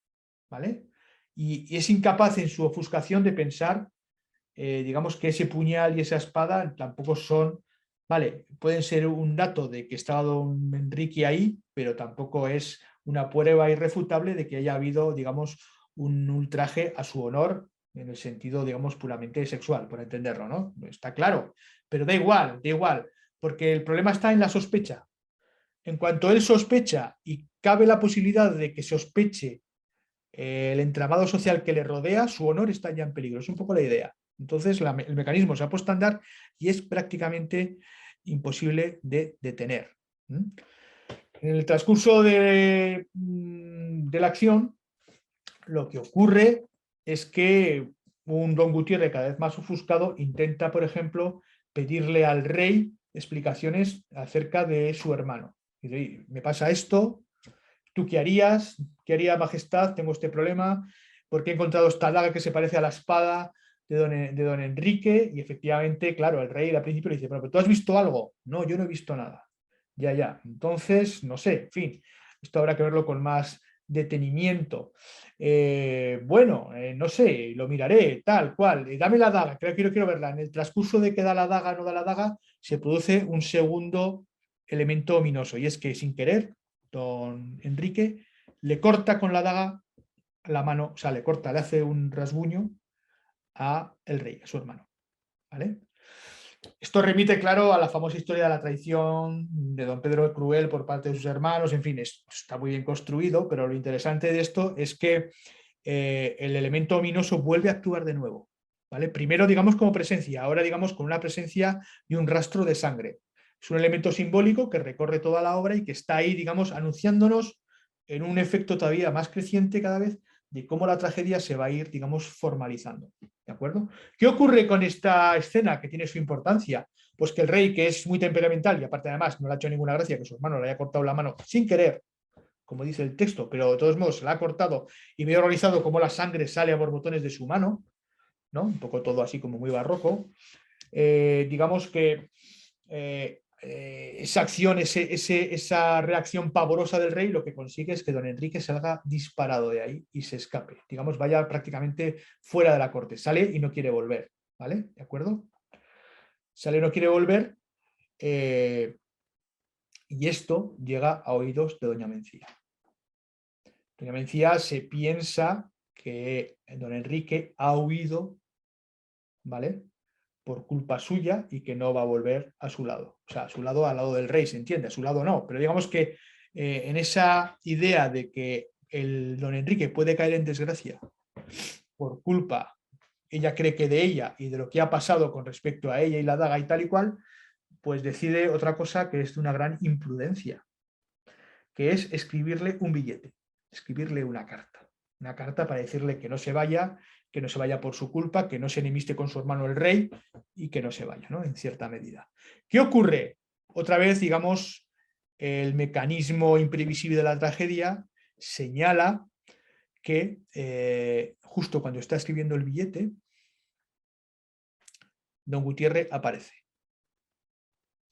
B: ¿vale? Y es incapaz en su ofuscación de pensar, digamos, que ese puñal y esa espada tampoco son, vale, pueden ser un dato de que estaba don Enrique ahí, pero tampoco es una prueba irrefutable de que haya habido, digamos, un ultraje a su honor en el sentido, digamos, puramente sexual, por entenderlo, ¿no? Está claro, pero da igual, porque el problema está en la sospecha. En cuanto él sospecha y cabe la posibilidad de que sospeche el entramado social que le rodea, su honor está ya en peligro. Es un poco la idea. Entonces el mecanismo se ha puesto a andar y es prácticamente imposible de detener. En el transcurso de la acción, lo que ocurre es que un don Gutiérrez cada vez más ofuscado intenta, por ejemplo, pedirle al rey explicaciones acerca de su hermano. Dice, me pasa esto, ¿tú qué harías? ¿Qué haría majestad? Tengo este problema, porque he encontrado esta daga que se parece a la espada de don Enrique, y efectivamente, claro, el rey al principio le dice, pero ¿tú has visto algo? No, yo no he visto nada. Ya. Entonces, no sé, en fin, esto habrá que verlo con más detenimiento. No sé, lo miraré, tal cual. Dame la daga, quiero verla. En el transcurso de que da la daga, no da la daga, se produce un segundo elemento ominoso, y es que sin querer, don Enrique le corta con la daga la mano, o sea, le hace un rasguño a el rey, a su hermano. ¿Vale? Esto remite, claro, a la famosa historia de la traición de don Pedro el Cruel por parte de sus hermanos. En fin, está muy bien construido, pero lo interesante de esto es que el elemento ominoso vuelve a actuar de nuevo. ¿Vale? Primero, digamos, como presencia, ahora, digamos, con una presencia y un rastro de sangre. Es un elemento simbólico que recorre toda la obra y que está ahí, digamos, anunciándonos en un efecto todavía más creciente cada vez de cómo la tragedia se va a ir, digamos, formalizando. ¿De acuerdo? ¿Qué ocurre con esta escena que tiene su importancia? Pues que el rey, que es muy temperamental y aparte además no le ha hecho ninguna gracia que su hermano le haya cortado la mano sin querer, como dice el texto, pero de todos modos se la ha cortado y me he organizado cómo la sangre sale a borbotones de su mano, ¿no? Un poco todo así como muy barroco. Digamos que esa acción, esa reacción pavorosa del rey, lo que consigue es que don Enrique salga disparado de ahí y se escape. Digamos, vaya prácticamente fuera de la corte. Sale y no quiere volver. ¿Vale? ¿De acuerdo? Sale y no quiere volver. Y esto llega a oídos de doña Mencía. Doña Mencía se piensa que don Enrique ha huido, ¿vale?, por culpa suya y que no va a volver a su lado. O sea, a su lado, al lado del rey, se entiende, a su lado no. Pero digamos que en esa idea de que el don Enrique puede caer en desgracia por culpa, ella cree que de ella y de lo que ha pasado con respecto a ella y la daga y tal y cual, pues decide otra cosa que es de una gran imprudencia, que es escribirle un billete, escribirle una carta para decirle que no se vaya por su culpa, que no se enemiste con su hermano el rey y que no se vaya, ¿no? En cierta medida. ¿Qué ocurre? Otra vez, digamos, el mecanismo imprevisible de la tragedia señala que justo cuando está escribiendo el billete, don Gutiérrez aparece.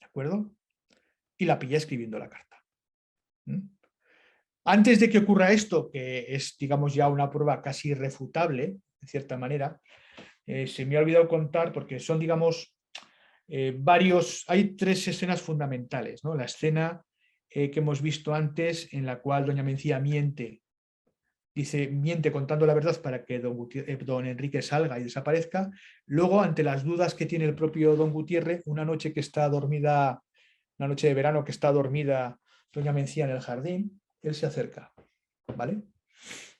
B: ¿De acuerdo? Y la pilla escribiendo la carta. Antes de que ocurra esto, que es, digamos, ya una prueba casi irrefutable, de cierta manera, se me ha olvidado contar, porque son, digamos, hay tres escenas fundamentales, ¿no? La escena que hemos visto antes, en la cual doña Mencía miente dice, miente contando la verdad para que don Enrique salga y desaparezca. Luego, ante las dudas que tiene el propio don Gutiérrez, una noche que está dormida, una noche de verano que está dormida doña Mencía en el jardín, él se acerca, ¿vale?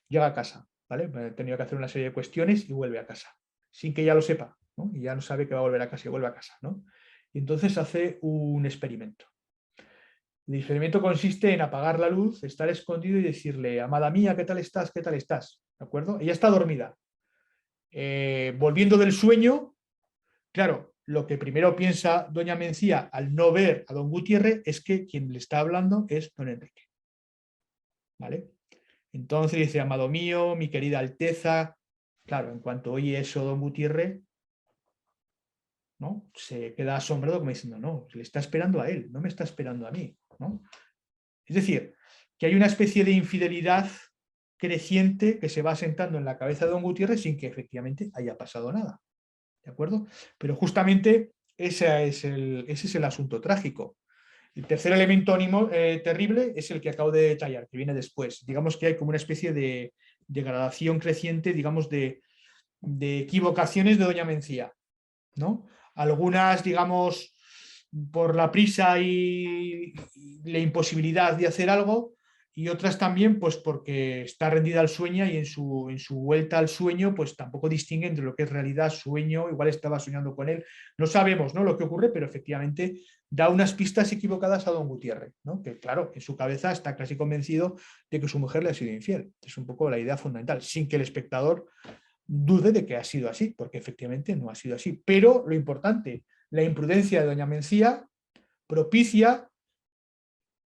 B: Llega a casa, ¿vale? Ha tenido que hacer una serie de cuestiones y vuelve a casa, sin que ella lo sepa, ¿no? Y ya no sabe que va a volver a casa y vuelve a casa, ¿no? Y entonces hace un experimento. El experimento consiste en apagar la luz, estar escondido y decirle, amada mía, ¿qué tal estás? ¿Qué tal estás? ¿De acuerdo? Ella está dormida. Volviendo del sueño, claro, lo que primero piensa doña Mencía al no ver a don Gutiérrez es que quien le está hablando es don Enrique. ¿Vale? Entonces dice, amado mío, mi querida Alteza. Claro, en cuanto oye eso don Gutiérrez, ¿no? Se queda asombrado como diciendo, no, le está esperando a él, no me está esperando a mí, ¿no? Es decir, que hay una especie de infidelidad creciente que se va asentando en la cabeza de don Gutiérrez sin que efectivamente haya pasado nada. ¿De acuerdo? Pero justamente ese es el asunto trágico. El tercer elemento terrible es el que acabo de detallar, que viene después. Digamos que hay como una especie de degradación creciente, digamos, de equivocaciones de doña Mencía, ¿no? Algunas, digamos, por la prisa y la imposibilidad de hacer algo, y otras también pues porque está rendida al sueño y en su vuelta al sueño pues tampoco distingue entre lo que es realidad, sueño, igual estaba soñando con él, no sabemos, ¿no?, lo que ocurre, pero efectivamente da unas pistas equivocadas a don Gutiérrez, ¿no?, que claro, en su cabeza está casi convencido de que su mujer le ha sido infiel. Es un poco la idea fundamental, sin que el espectador dude de que ha sido así, porque efectivamente no ha sido así. Pero lo importante, la imprudencia de doña Mencía propicia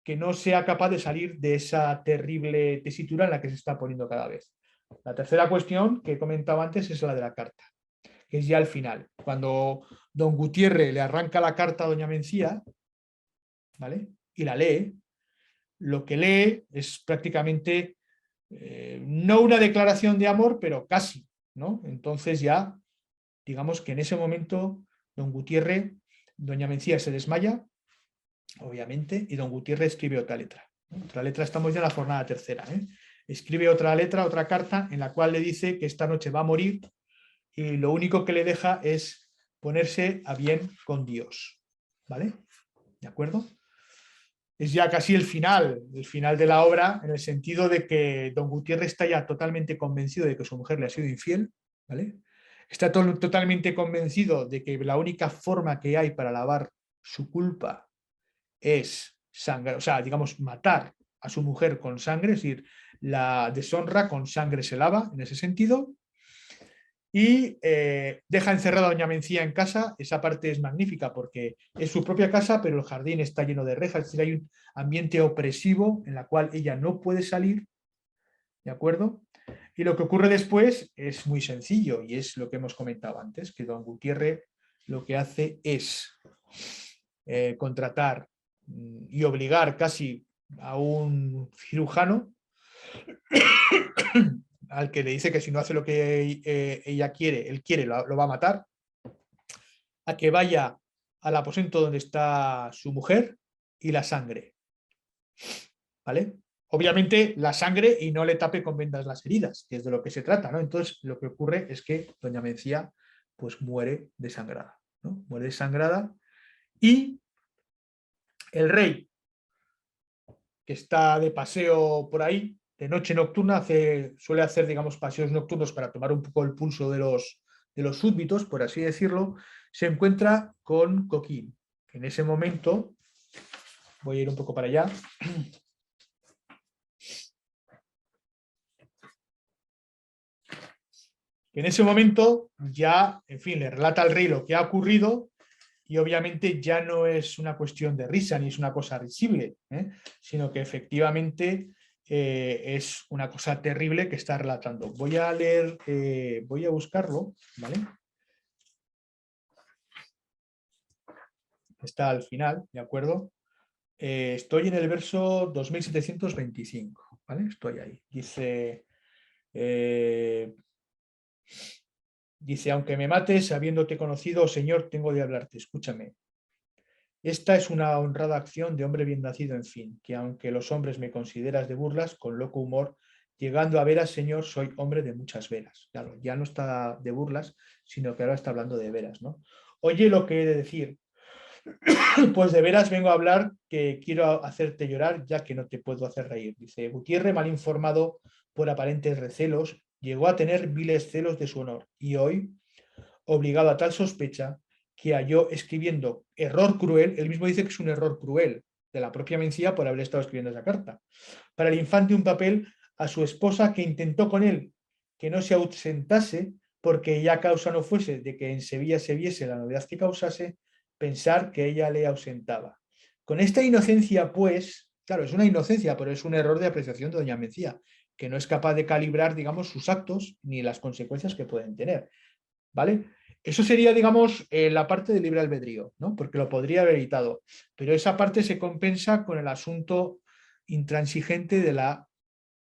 B: que no sea capaz de salir de esa terrible tesitura en la que se está poniendo cada vez. La tercera cuestión que he comentado antes es la de la carta, que es ya al final. Cuando don Gutiérrez le arranca la carta a doña Mencía, ¿vale?, y la lee, lo que lee es prácticamente no una declaración de amor, pero casi, ¿no? Entonces ya, digamos que en ese momento, don Gutiérrez, doña Mencía se desmaya, obviamente, y don Gutiérrez escribe otra letra. Otra letra, estamos ya en la jornada tercera, ¿eh? Escribe otra letra, otra carta, en la cual le dice que esta noche va a morir y lo único que le deja es ponerse a bien con Dios. ¿Vale? ¿De acuerdo? Es ya casi el final de la obra, en el sentido de que don Gutiérrez está ya totalmente convencido de que su mujer le ha sido infiel, ¿vale? Está totalmente convencido de que la única forma que hay para lavar su culpa es sangre, o sea, digamos, matar a su mujer con sangre, es decir, la deshonra con sangre se lava en ese sentido, y deja encerrada a doña Mencía en casa. Esa parte es magnífica porque es su propia casa, pero el jardín está lleno de rejas, es decir, hay un ambiente opresivo en la cual ella no puede salir, ¿de acuerdo? Y lo que ocurre después es muy sencillo y es lo que hemos comentado antes, que don Gutiérrez lo que hace es contratar y obligar casi a un cirujano al que le dice que si no hace lo que ella quiere, él quiere, lo va a matar, a que vaya al aposento donde está su mujer y la sangre, ¿vale? Obviamente la sangre y no le tape con vendas las heridas, que es de lo que se trata, ¿no? Entonces lo que ocurre es que doña Mencía pues muere desangrada, ¿no? Muere desangrada y el rey, que está de paseo por ahí, de noche nocturna, suele hacer, digamos, paseos nocturnos para tomar un poco el pulso de los súbditos, por así decirlo, se encuentra con Coquín. En ese momento, voy a ir un poco para allá, en ese momento ya, en fin, le relata al rey lo que ha ocurrido y obviamente ya no es una cuestión de risa ni es una cosa risible, sino que efectivamente es una cosa terrible que está relatando. Voy a leer, voy a buscarlo, ¿vale? Está al final, ¿de acuerdo? Estoy en el verso 2725, ¿vale? Estoy ahí. Dice, aunque me mates, habiéndote conocido, Señor, tengo de hablarte, escúchame. Esta es una honrada acción de hombre bien nacido, en fin, que aunque los hombres me consideras de burlas, con loco humor llegando a veras, señor, soy hombre de muchas veras. Claro, ya no está de burlas, sino que ahora está hablando de veras, ¿no? Oye lo que he de decir, pues de veras vengo a hablar que quiero hacerte llorar ya que no te puedo hacer reír. Dice, Gutiérrez, mal informado por aparentes recelos, llegó a tener viles celos de su honor y hoy, obligado a tal sospecha, que halló escribiendo error cruel, él mismo dice que es un error cruel de la propia Mencía por haber estado escribiendo esa carta, para el infante un papel a su esposa que intentó con él que no se ausentase porque ya causa no fuese de que en Sevilla se viese la novedad que causase, pensar que ella le ausentaba. Con esta inocencia, pues, claro, es una inocencia, pero es un error de apreciación de doña Mencía, que no es capaz de calibrar, digamos, sus actos ni las consecuencias que pueden tener, ¿vale? Eso sería, digamos, la parte del libre albedrío, ¿no? Porque lo podría haber evitado, pero esa parte se compensa con el asunto intransigente de la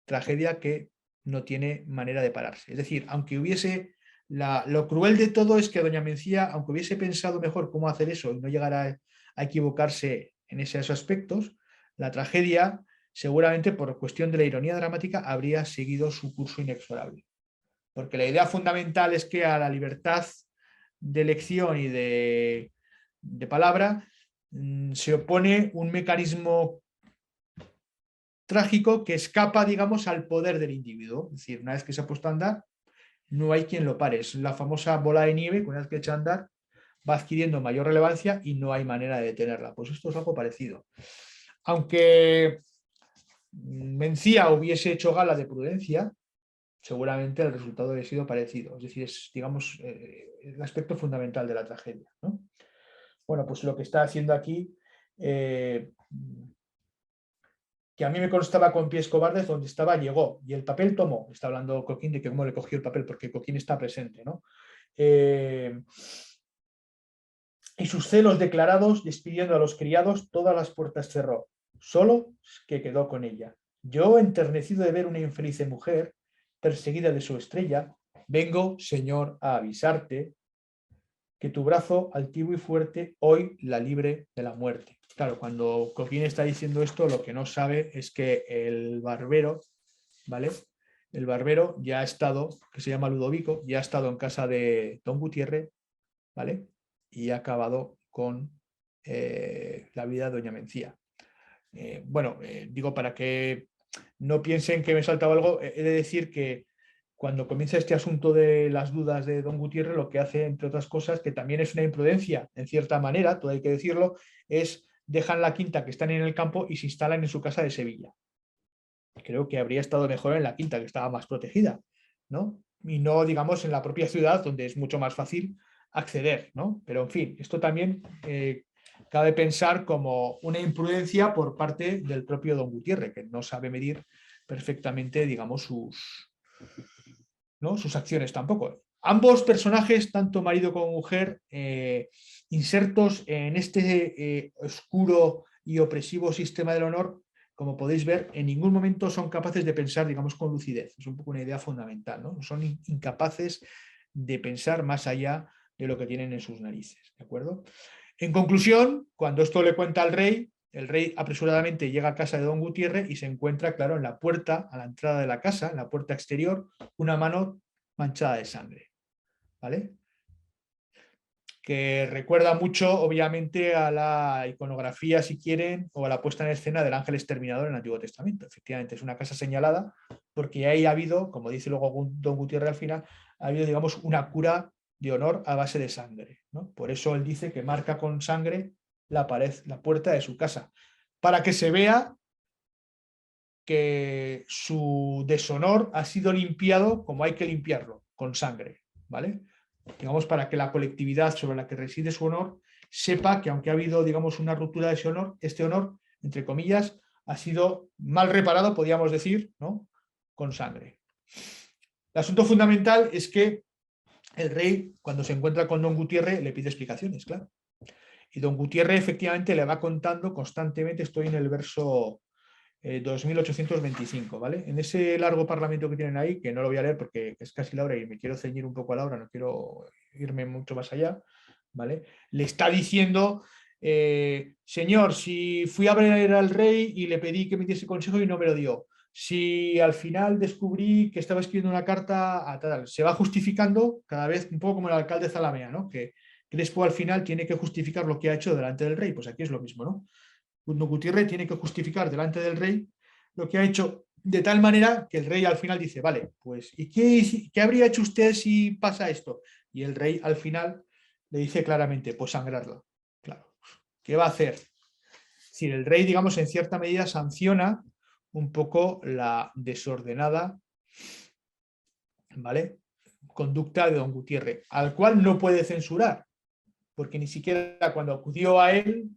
B: tragedia que no tiene manera de pararse. Es decir, aunque hubiese lo cruel de todo es que doña Mencía, aunque hubiese pensado mejor cómo hacer eso y no llegara a equivocarse en esos aspectos, la tragedia, seguramente por cuestión de la ironía dramática, habría seguido su curso inexorable. Porque la idea fundamental es que a la libertad de elección y de palabra se opone un mecanismo trágico que escapa, digamos, al poder del individuo. Es decir, una vez que se ha puesto a andar, no hay quien lo pare. Es la famosa bola de nieve que una vez que echa a andar va adquiriendo mayor relevancia y no hay manera de detenerla. Pues esto es algo parecido. Aunque Mencía hubiese hecho gala de prudencia, seguramente el resultado hubiera sido parecido. Es decir, es, digamos, el aspecto fundamental de la tragedia, ¿no? Bueno, pues lo que está haciendo aquí, que a mí me constaba con pies cobardes, donde estaba llegó, y el papel tomó. Está hablando Coquín de que cómo le cogió el papel, porque Coquín está presente, ¿no? Y sus celos declarados, despidiendo a los criados, todas las puertas cerró, solo que quedó con ella. Yo, enternecido de ver una infeliz mujer, perseguida de su estrella, vengo, Señor, a avisarte que tu brazo altivo y fuerte hoy la libre de la muerte. Claro, cuando Coquín está diciendo esto, lo que no sabe es que el barbero, ¿vale? El barbero ya ha estado, que se llama Ludovico, ya ha estado en casa de Don Gutiérrez, ¿vale? Y ha acabado con la vida de Doña Mencía. Bueno, digo, para que no piensen que me he saltado algo, he de decir que cuando comienza este asunto de las dudas de Don Gutiérrez, lo que hace, entre otras cosas, que también es una imprudencia, en cierta manera, todo hay que decirlo, es dejan la quinta que están en el campo y se instalan en su casa de Sevilla. Creo que habría estado mejor en la quinta, que estaba más protegida, ¿no? Y no, digamos, en la propia ciudad, donde es mucho más fácil acceder, ¿no? Pero, en fin, esto también cabe pensar como una imprudencia por parte del propio Don Gutiérrez, que no sabe medir perfectamente, digamos, ¿no? sus acciones tampoco. Ambos personajes, tanto marido como mujer, insertos en este oscuro y opresivo sistema del honor, como podéis ver, en ningún momento son capaces de pensar, digamos, con lucidez. Es un poco una idea fundamental, ¿no? Son incapaces de pensar más allá de lo que tienen en sus narices, ¿de acuerdo? En conclusión, cuando esto le cuenta al rey, el rey apresuradamente llega a casa de Don Gutiérrez y se encuentra, claro, en la puerta, a la entrada de la casa, en la puerta exterior, una mano manchada de sangre, ¿vale? Que recuerda mucho, obviamente, a la iconografía, si quieren, o a la puesta en escena del ángel exterminador en el Antiguo Testamento. Efectivamente, es una casa señalada porque ahí ha habido, como dice luego Don Gutiérrez al final, ha habido, digamos, una cura de honor a base de sangre, ¿no? Por eso él dice que marca con sangre la pared, la puerta de su casa, para que se vea que su deshonor ha sido limpiado como hay que limpiarlo, con sangre, ¿vale? Digamos, para que la colectividad sobre la que reside su honor sepa que aunque ha habido, digamos, una ruptura de ese honor, este honor, entre comillas, ha sido mal reparado, podríamos decir, ¿no? Con sangre. El asunto fundamental es que el rey, cuando se encuentra con Don Gutiérrez, le pide explicaciones, claro. Y Don Gutiérrez efectivamente le va contando constantemente, estoy en el verso 2825, ¿vale? En ese largo parlamento que tienen ahí, que no lo voy a leer porque es casi la hora y me quiero ceñir un poco a la hora, no quiero irme mucho más allá, ¿vale? Le está diciendo, señor, si fui a ver al rey y le pedí que me diese consejo y no me lo dio, si al final descubrí que estaba escribiendo una carta a tal, se va justificando cada vez un poco como el alcalde Zalamea, ¿no? Que Crespo al final tiene que justificar lo que ha hecho delante del rey, pues aquí es lo mismo, ¿no? Don Gutiérrez tiene que justificar delante del rey lo que ha hecho de tal manera que el rey al final dice, vale, pues ¿y qué habría hecho usted si pasa esto? Y el rey al final le dice claramente, pues sangrarla. Claro, ¿qué va a hacer? Es decir, el rey, digamos, en cierta medida sanciona un poco la desordenada, ¿vale?, conducta de don Gutiérrez, al cual no puede censurar, porque ni siquiera cuando acudió a él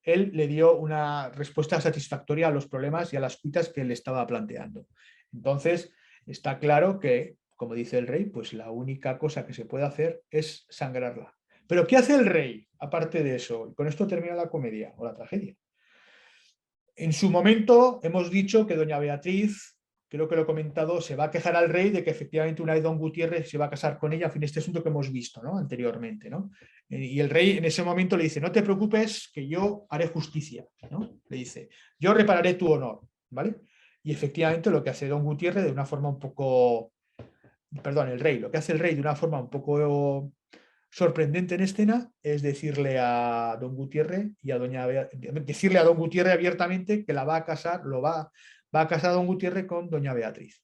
B: le dio una respuesta satisfactoria a los problemas y a las cuitas que él estaba planteando. Entonces, está claro que, como dice el rey, pues la única cosa que se puede hacer es sangrarla. Pero ¿qué hace el rey? Aparte de eso, y con esto termina la comedia o la tragedia. En su momento hemos dicho que doña Beatriz, creo que lo he comentado, se va a quejar al rey de que efectivamente una vez don Gutiérrez se va a casar con ella, en fin, este asunto que hemos visto, ¿no?, anteriormente, ¿no? Y el rey en ese momento le dice, no te preocupes, que yo haré justicia, ¿no? Le dice, yo repararé tu honor, ¿vale? Y efectivamente lo que hace don Gutiérrez de una forma un poco, perdón, el rey, lo que hace el rey de una forma un poco sorprendente en escena es decirle a don Gutiérrez y a decirle a don Gutiérrez abiertamente que la va a casar, va a casar a don Gutiérrez con doña Beatriz.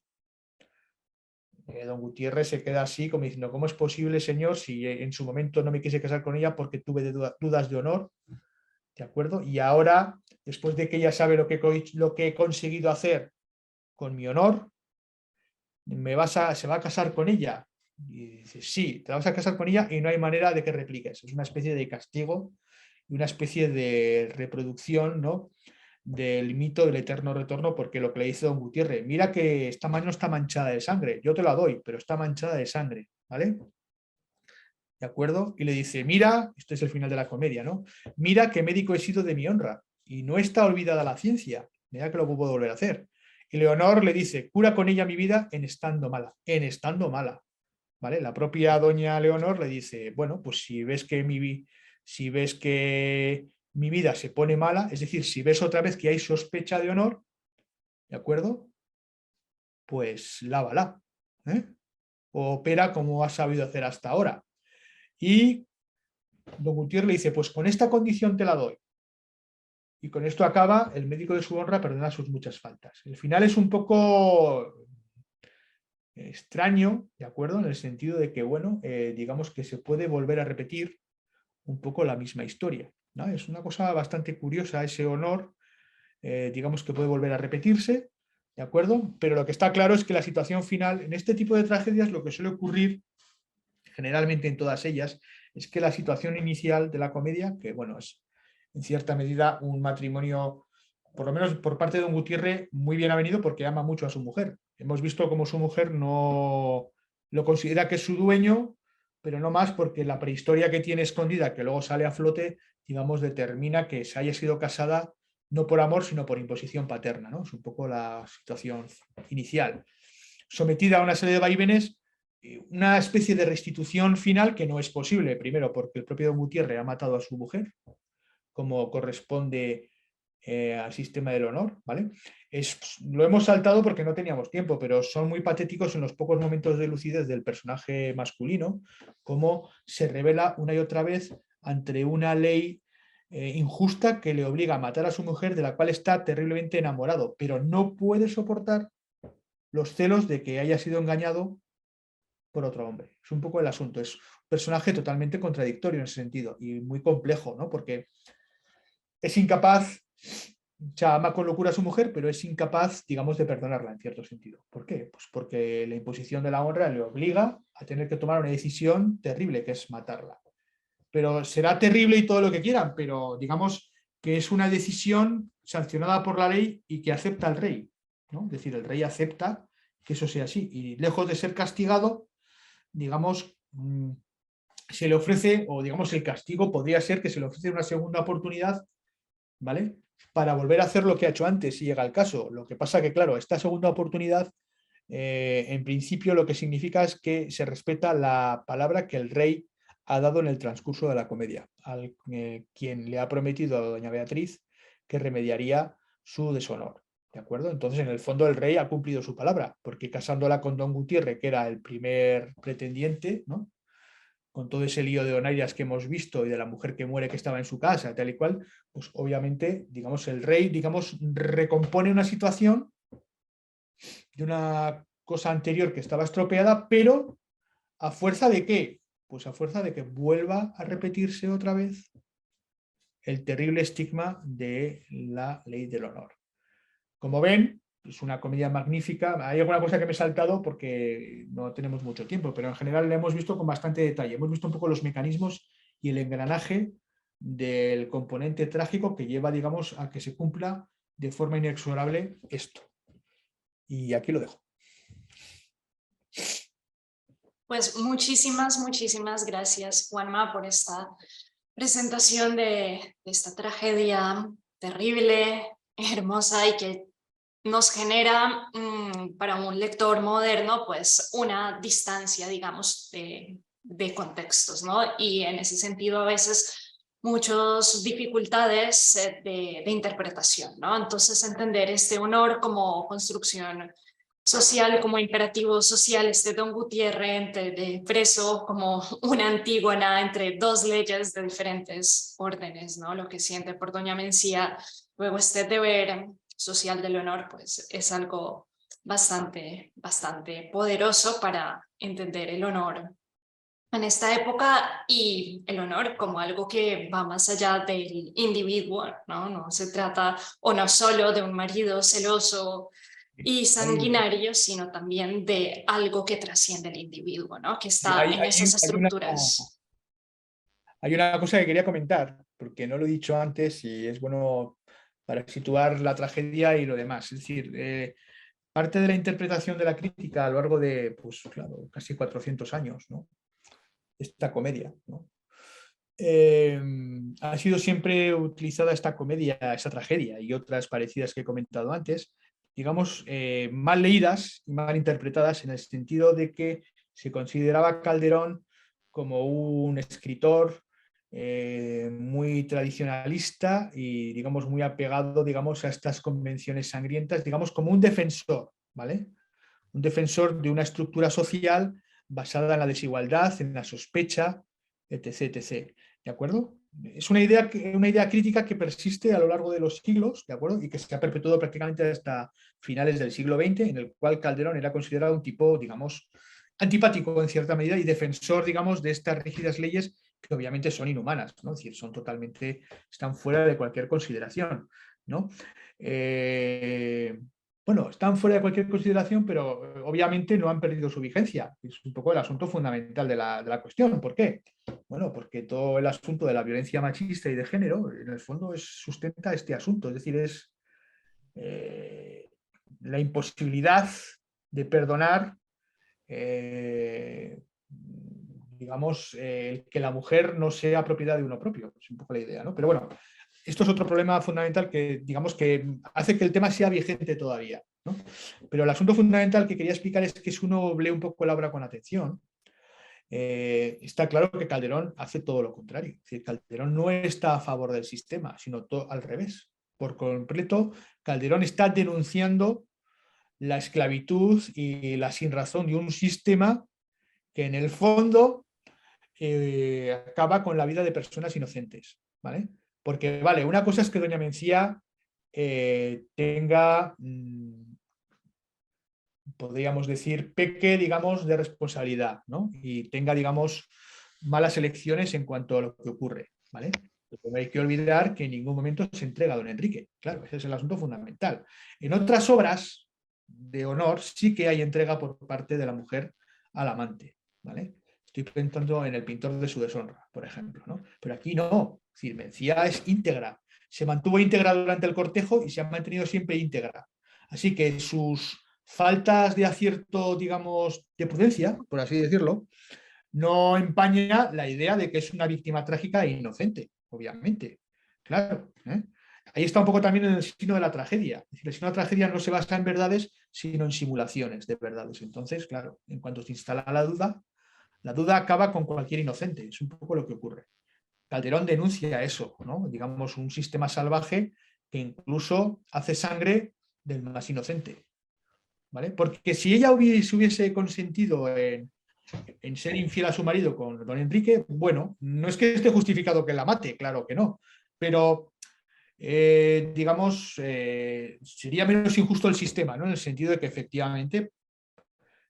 B: Don Gutiérrez se queda así como diciendo, ¿cómo es posible, señor, si en su momento no me quise casar con ella porque tuve dudas de honor? ¿De acuerdo? Y ahora, después de que ella sabe lo que he conseguido hacer con mi honor, se va a casar con ella. Y dices, sí, te vas a casar con ella y no hay manera de que repliques. Es una especie de castigo y una especie de reproducción, ¿no?, del mito del eterno retorno, porque lo que le dice don Gutiérrez, mira que esta mano está manchada de sangre, yo te la doy, pero está manchada de sangre, ¿vale? ¿De acuerdo? Y le dice, mira, esto es el final de la comedia, ¿no? Mira qué médico he sido de mi honra y no está olvidada la ciencia, mira que lo puedo volver a hacer. Y Leonor le dice, cura con ella mi vida en estando mala, ¿vale? La propia doña Leonor le dice, bueno, pues si ves que mi vida se pone mala, es decir, si ves otra vez que hay sospecha de honor, ¿de acuerdo? Pues lávala, ¿eh? O opera como has sabido hacer hasta ahora. Y don Gutiérrez le dice, pues con esta condición te la doy. Y con esto acaba el médico de su honra perdona sus muchas faltas. El final es un poco extraño, ¿de acuerdo? En el sentido de que, bueno, digamos que se puede volver a repetir un poco la misma historia, ¿no? Es una cosa bastante curiosa ese honor, digamos que puede volver a repetirse, ¿de acuerdo? Pero lo que está claro es que la situación final, en este tipo de tragedias, lo que suele ocurrir generalmente en todas ellas, es que la situación inicial de la comedia, que bueno, es en cierta medida un matrimonio, por lo menos por parte de don Gutiérrez, muy bien avenido porque ama mucho a su mujer. Hemos visto cómo su mujer no lo considera que es su dueño, pero no más porque la prehistoria que tiene escondida, que luego sale a flote, digamos, determina que se haya sido casada no por amor, sino por imposición paterna, ¿no? Es un poco la situación inicial. Sometida a una serie de vaivenes, una especie de restitución final que no es posible, primero porque el propio don Gutiérrez ha matado a su mujer, como corresponde al sistema del honor, ¿vale? Lo hemos saltado porque no teníamos tiempo, pero son muy patéticos en los pocos momentos de lucidez del personaje masculino, cómo se revela una y otra vez ante una ley injusta que le obliga a matar a su mujer, de la cual está terriblemente enamorado, pero no puede soportar los celos de que haya sido engañado por otro hombre. Es un poco el asunto. Es un personaje totalmente contradictorio en ese sentido y muy complejo, ¿no? Porque es incapaz, o sea, ama con locura a su mujer, pero es incapaz, digamos, de perdonarla en cierto sentido. ¿Por qué? Pues porque la imposición de la honra le obliga a tener que tomar una decisión terrible, que es matarla. Pero será terrible y todo lo que quieran, pero digamos que es una decisión sancionada por la ley y que acepta el rey, ¿no? Es decir, el rey acepta que eso sea así y lejos de ser castigado, digamos, se le ofrece, o digamos el castigo podría ser que se le ofrece una segunda oportunidad, ¿vale?, para volver a hacer lo que ha hecho antes si llega el caso. Lo que pasa que, claro, esta segunda oportunidad, en principio lo que significa es que se respeta la palabra que el rey ha dado en el transcurso de la comedia, quien le ha prometido a doña Beatriz que remediaría su deshonor. ¿de acuerdo? Entonces, en el fondo, el rey ha cumplido su palabra, porque casándola con don Gutiérrez, que era el primer pretendiente, ¿no? Con todo ese lío de Onayas que hemos visto y de la mujer que muere que estaba en su casa, tal y cual, pues obviamente, digamos, el rey, digamos, recompone una situación de una cosa anterior que estaba estropeada, pero ¿a fuerza de qué? Pues a fuerza de que vuelva a repetirse otra vez el terrible estigma de la ley del honor. Como ven, es una comedia magnífica. Hay alguna cosa que me he saltado porque no tenemos mucho tiempo, pero en general la hemos visto con bastante detalle. Hemos visto un poco los mecanismos y el engranaje del componente trágico que lleva, digamos, a que se cumpla de forma inexorable esto. Y aquí lo dejo.
A: Pues muchísimas gracias, Juanma, por esta presentación de esta tragedia terrible, hermosa y que nos genera para un lector moderno pues una distancia, digamos, de contextos, ¿no? Y en ese sentido a veces muchas dificultades de interpretación, ¿no? Entonces entender este honor como construcción social, como imperativo social, don Gutiérrez de preso como una antígona entre dos leyes de diferentes órdenes, ¿no? Lo que siente por doña Mencía, luego este deber social del honor, pues es algo bastante poderoso para entender el honor en esta época y el honor como algo que va más allá del individuo, ¿no? No se trata o no solo de un marido celoso y sanguinario, sino también de algo que trasciende el individuo, ¿no? Que
B: Y
A: está en esas estructuras.
B: hay una cosa que quería comentar, porque no lo he dicho antes y es bueno para situar la tragedia y lo demás. Es decir, parte de la interpretación de la crítica a lo largo de, pues claro, casi 400 años, ¿no? Esta comedia, ¿no? Ha sido siempre utilizada esta comedia, esta tragedia y otras parecidas que he comentado antes, digamos, mal leídas y mal interpretadas en el sentido de que se consideraba a Calderón como un escritor muy tradicionalista y, digamos, muy apegado, digamos, a estas convenciones sangrientas, digamos, como un defensor, ¿vale? Un defensor de una estructura social basada en la desigualdad, en la sospecha, etc., etc. ¿De acuerdo? Es una idea crítica que persiste a lo largo de los siglos, ¿de acuerdo? Y que se ha perpetuado prácticamente hasta finales del siglo XX, en el cual Calderón era considerado un tipo, digamos, antipático en cierta medida y defensor, digamos, de estas rígidas leyes que obviamente son inhumanas, ¿no? Es decir, son totalmente, están fuera de cualquier consideración, ¿no? Bueno, están fuera de cualquier consideración, pero obviamente no han perdido su vigencia. Es un poco el asunto fundamental de la cuestión. ¿Por qué? Bueno, porque todo el asunto de la violencia machista y de género, en el fondo, sustenta este asunto. Es decir, es la imposibilidad de perdonar, digamos, que la mujer no sea propiedad de uno propio. Es un poco la idea, ¿no? Pero bueno, esto es otro problema fundamental que, digamos, que hace que el tema sea vigente todavía, ¿no? Pero el asunto fundamental que quería explicar es que si uno lee un poco la obra con atención, está claro que Calderón hace todo lo contrario. Es decir, Calderón no está a favor del sistema, sino todo al revés. Por completo, Calderón está denunciando la esclavitud y la sinrazón de un sistema que en el fondo acaba con la vida de personas inocentes, ¿vale? Porque, vale, una cosa es que doña Mencía tenga, podríamos decir, peque, digamos, de responsabilidad, ¿no? Y tenga, digamos, malas elecciones en cuanto a lo que ocurre, ¿vale? Pero no hay que olvidar que en ningún momento se entrega a don Enrique. Claro, ese es el asunto fundamental. En otras obras de honor sí que hay entrega por parte de la mujer al amante, ¿vale? Estoy pensando en El pintor de su deshonra, por ejemplo, ¿no? Pero aquí no. Es decir, Mencía es íntegra. Se mantuvo íntegra durante el cortejo y se ha mantenido siempre íntegra. Así que sus faltas de acierto, digamos, de prudencia, por así decirlo, no empaña la idea de que es una víctima trágica e inocente, obviamente. Claro. Ahí está un poco también el signo de la tragedia. Es decir, el signo de la tragedia no se basa en verdades, sino en simulaciones de verdades. Entonces, claro, en cuanto se instala la duda acaba con cualquier inocente. Es un poco lo que ocurre. Calderón denuncia eso, ¿no? Digamos, un sistema salvaje que incluso hace sangre del más inocente, ¿vale? Porque si ella se hubiese consentido en ser infiel a su marido con don Enrique, bueno, no es que esté justificado que la mate, claro que no, pero digamos, sería menos injusto el sistema, ¿no? En el sentido de que efectivamente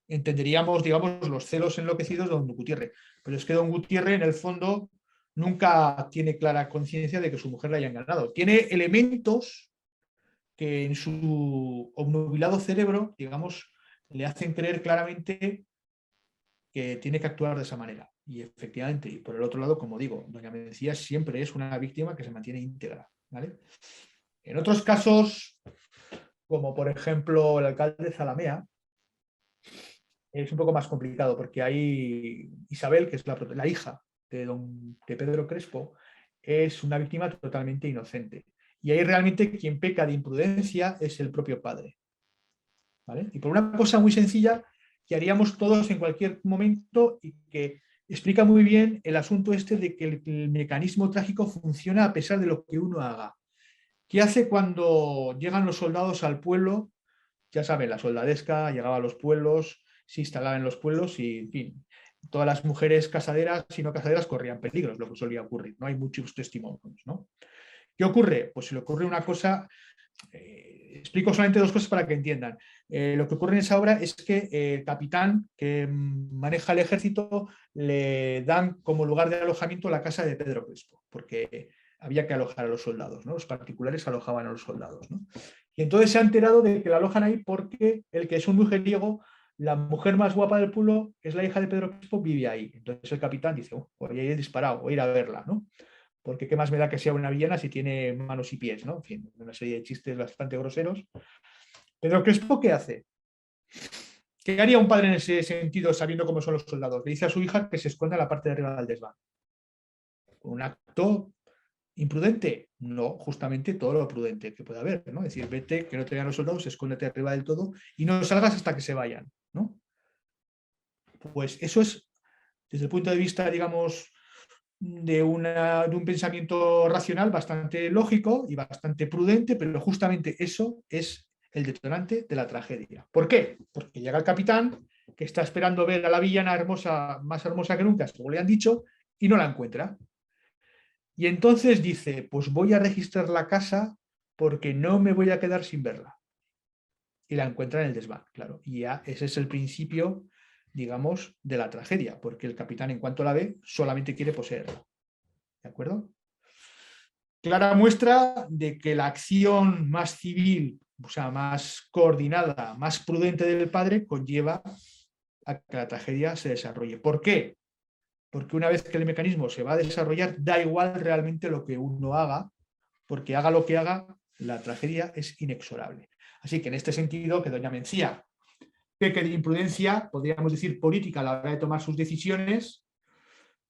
B: entenderíamos, digamos, los celos enloquecidos de don Gutiérrez. Pero es que don Gutiérrez, en el fondo, nunca tiene clara conciencia de que su mujer le haya engañado. Tiene elementos que en su obnubilado cerebro, digamos, le hacen creer claramente que tiene que actuar de esa manera. Y efectivamente, y por el otro lado, como digo, doña Mencía siempre es una víctima que se mantiene íntegra, ¿vale? En otros casos, como por ejemplo el alcalde de Zalamea, es un poco más complicado porque hay Isabel, que es la hija de Pedro Crespo, es una víctima totalmente inocente. Y ahí realmente quien peca de imprudencia es el propio padre, ¿vale? Y por una cosa muy sencilla que haríamos todos en cualquier momento y que explica muy bien el asunto este de que el mecanismo trágico funciona a pesar de lo que uno haga. ¿Qué hace cuando llegan los soldados al pueblo? Ya saben, la soldadesca llegaba a los pueblos, se instalaba en los pueblos y, en fin, todas las mujeres casaderas y no casaderas corrían peligros, lo que solía ocurrir. No hay muchos testimonios, ¿no? ¿Qué ocurre? Pues si le ocurre una cosa, explico solamente dos cosas para que entiendan. Lo que ocurre en esa obra es que el capitán que maneja el ejército le dan como lugar de alojamiento la casa de Pedro Crespo, porque había que alojar a los soldados, ¿no? Los particulares alojaban a los soldados, ¿no? Y entonces se ha enterado de que la alojan ahí porque el que es un mujeriego, la mujer más guapa del pueblo, que es la hija de Pedro Crespo, vive ahí. Entonces el capitán dice, voy a ir disparado, voy a ir a verla, ¿no? Porque qué más me da que sea una villana si tiene manos y pies, ¿no? En fin, una serie de chistes bastante groseros. Pedro Crespo, ¿qué hace? ¿Qué haría un padre en ese sentido sabiendo cómo son los soldados? Le dice a su hija que se esconda en la parte de arriba del desván. Un acto imprudente, no, justamente todo lo prudente que puede haber, ¿no? Es decir, vete, que no te vean los soldados, escóndete arriba del todo y no salgas hasta que se vayan, ¿no? Pues eso es, desde el punto de vista, digamos, de un pensamiento racional bastante lógico y bastante prudente, pero justamente eso es el detonante de la tragedia. ¿Por qué? Porque llega el capitán que está esperando ver a la villana hermosa, más hermosa que nunca, como le han dicho, y no la encuentra. Y entonces dice, pues voy a registrar la casa porque no me voy a quedar sin verla. Y la encuentra en el desván, claro. Y ya ese es el principio, digamos, de la tragedia, porque el capitán, en cuanto la ve, solamente quiere poseerla. ¿De acuerdo? Clara muestra de que la acción más civil, o sea, más coordinada, más prudente del padre, conlleva a que la tragedia se desarrolle. ¿Por qué? Porque una vez que el mecanismo se va a desarrollar, da igual realmente lo que uno haga, porque haga lo que haga, la tragedia es inexorable. Así que en este sentido, que doña Mencía peque de imprudencia, podríamos decir política a la hora de tomar sus decisiones,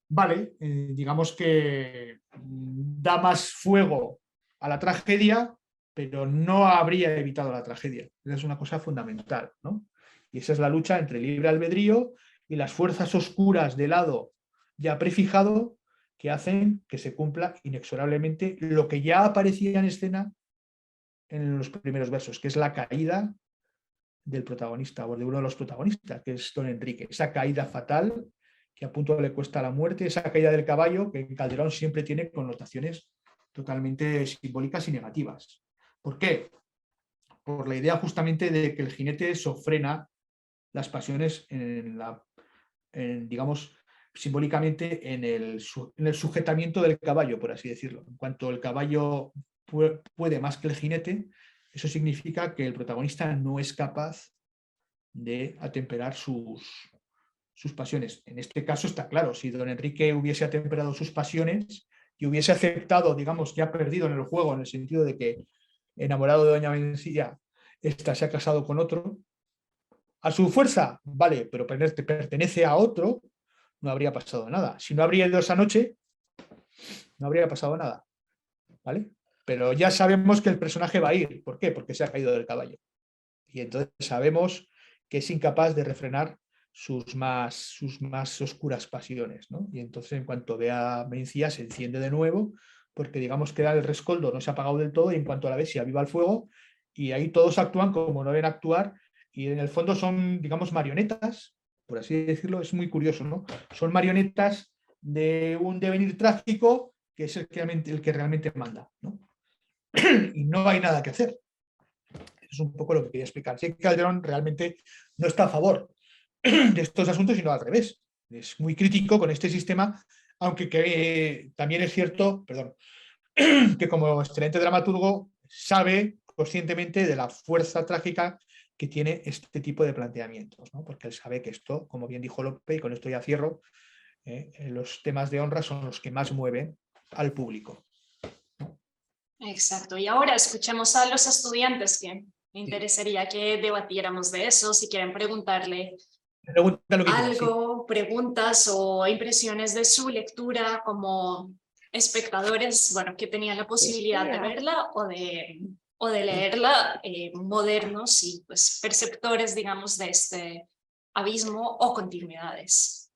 B: vale, digamos que da más fuego a la tragedia, pero no habría evitado la tragedia. Esa es una cosa fundamental, ¿no? Y esa es la lucha entre el libre albedrío y las fuerzas oscuras de lado ya prefijado que hacen que se cumpla inexorablemente lo que ya aparecía en escena en los primeros versos, que es la caída del protagonista o de uno de los protagonistas, que es don Enrique. Esa caída fatal que a punto le cuesta la muerte, esa caída del caballo que en Calderón siempre tiene connotaciones totalmente simbólicas y negativas. ¿Por qué? Por la idea justamente de que el jinete sofrena las pasiones digamos, simbólicamente en el sujetamiento del caballo, por así decirlo. En cuanto el caballo puede más que el jinete, eso significa que el protagonista no es capaz de atemperar sus pasiones. En este caso está claro, si don Enrique hubiese atemperado sus pasiones y hubiese aceptado, digamos, que ha perdido en el juego, en el sentido de que enamorado de doña Mencía, esta se ha casado con otro, a su fuerza, vale, pero pertenece a otro, no habría pasado nada. Si no habría ido esa noche, no habría pasado nada, ¿vale? Pero ya sabemos que el personaje va a ir. ¿Por qué? Porque se ha caído del caballo. Y entonces sabemos que es incapaz de refrenar sus más oscuras pasiones, ¿no? Y entonces en cuanto ve a Mencía se enciende de nuevo, porque digamos que el rescoldo no se ha apagado del todo y en cuanto a la ve se aviva el fuego y ahí todos actúan como no deben actuar y en el fondo son, digamos, marionetas, por así decirlo. Es muy curioso, ¿no? Son marionetas de un devenir trágico que es el que realmente manda, ¿no? Y no hay nada que hacer. Eso es un poco lo que quería explicar. Sí que Calderón realmente no está a favor de estos asuntos, sino al revés. Es muy crítico con este sistema, aunque también es cierto, perdón, que como excelente dramaturgo sabe conscientemente de la fuerza trágica que tiene este tipo de planteamientos, ¿no? Porque él sabe que esto, como bien dijo Lope, y con esto ya cierro, los temas de honra son los que más mueven al público.
A: Exacto. Y ahora escuchemos a los estudiantes, que me
B: Sí.
A: interesaría que debatiéramos de eso. Si quieren preguntarle
B: Pregunta lo que quieras, sí.
A: algo, preguntas o impresiones de su lectura como espectadores, bueno, que tenían la posibilidad de verla o de leerla, modernos y pues perceptores, digamos, de este abismo o continuidades.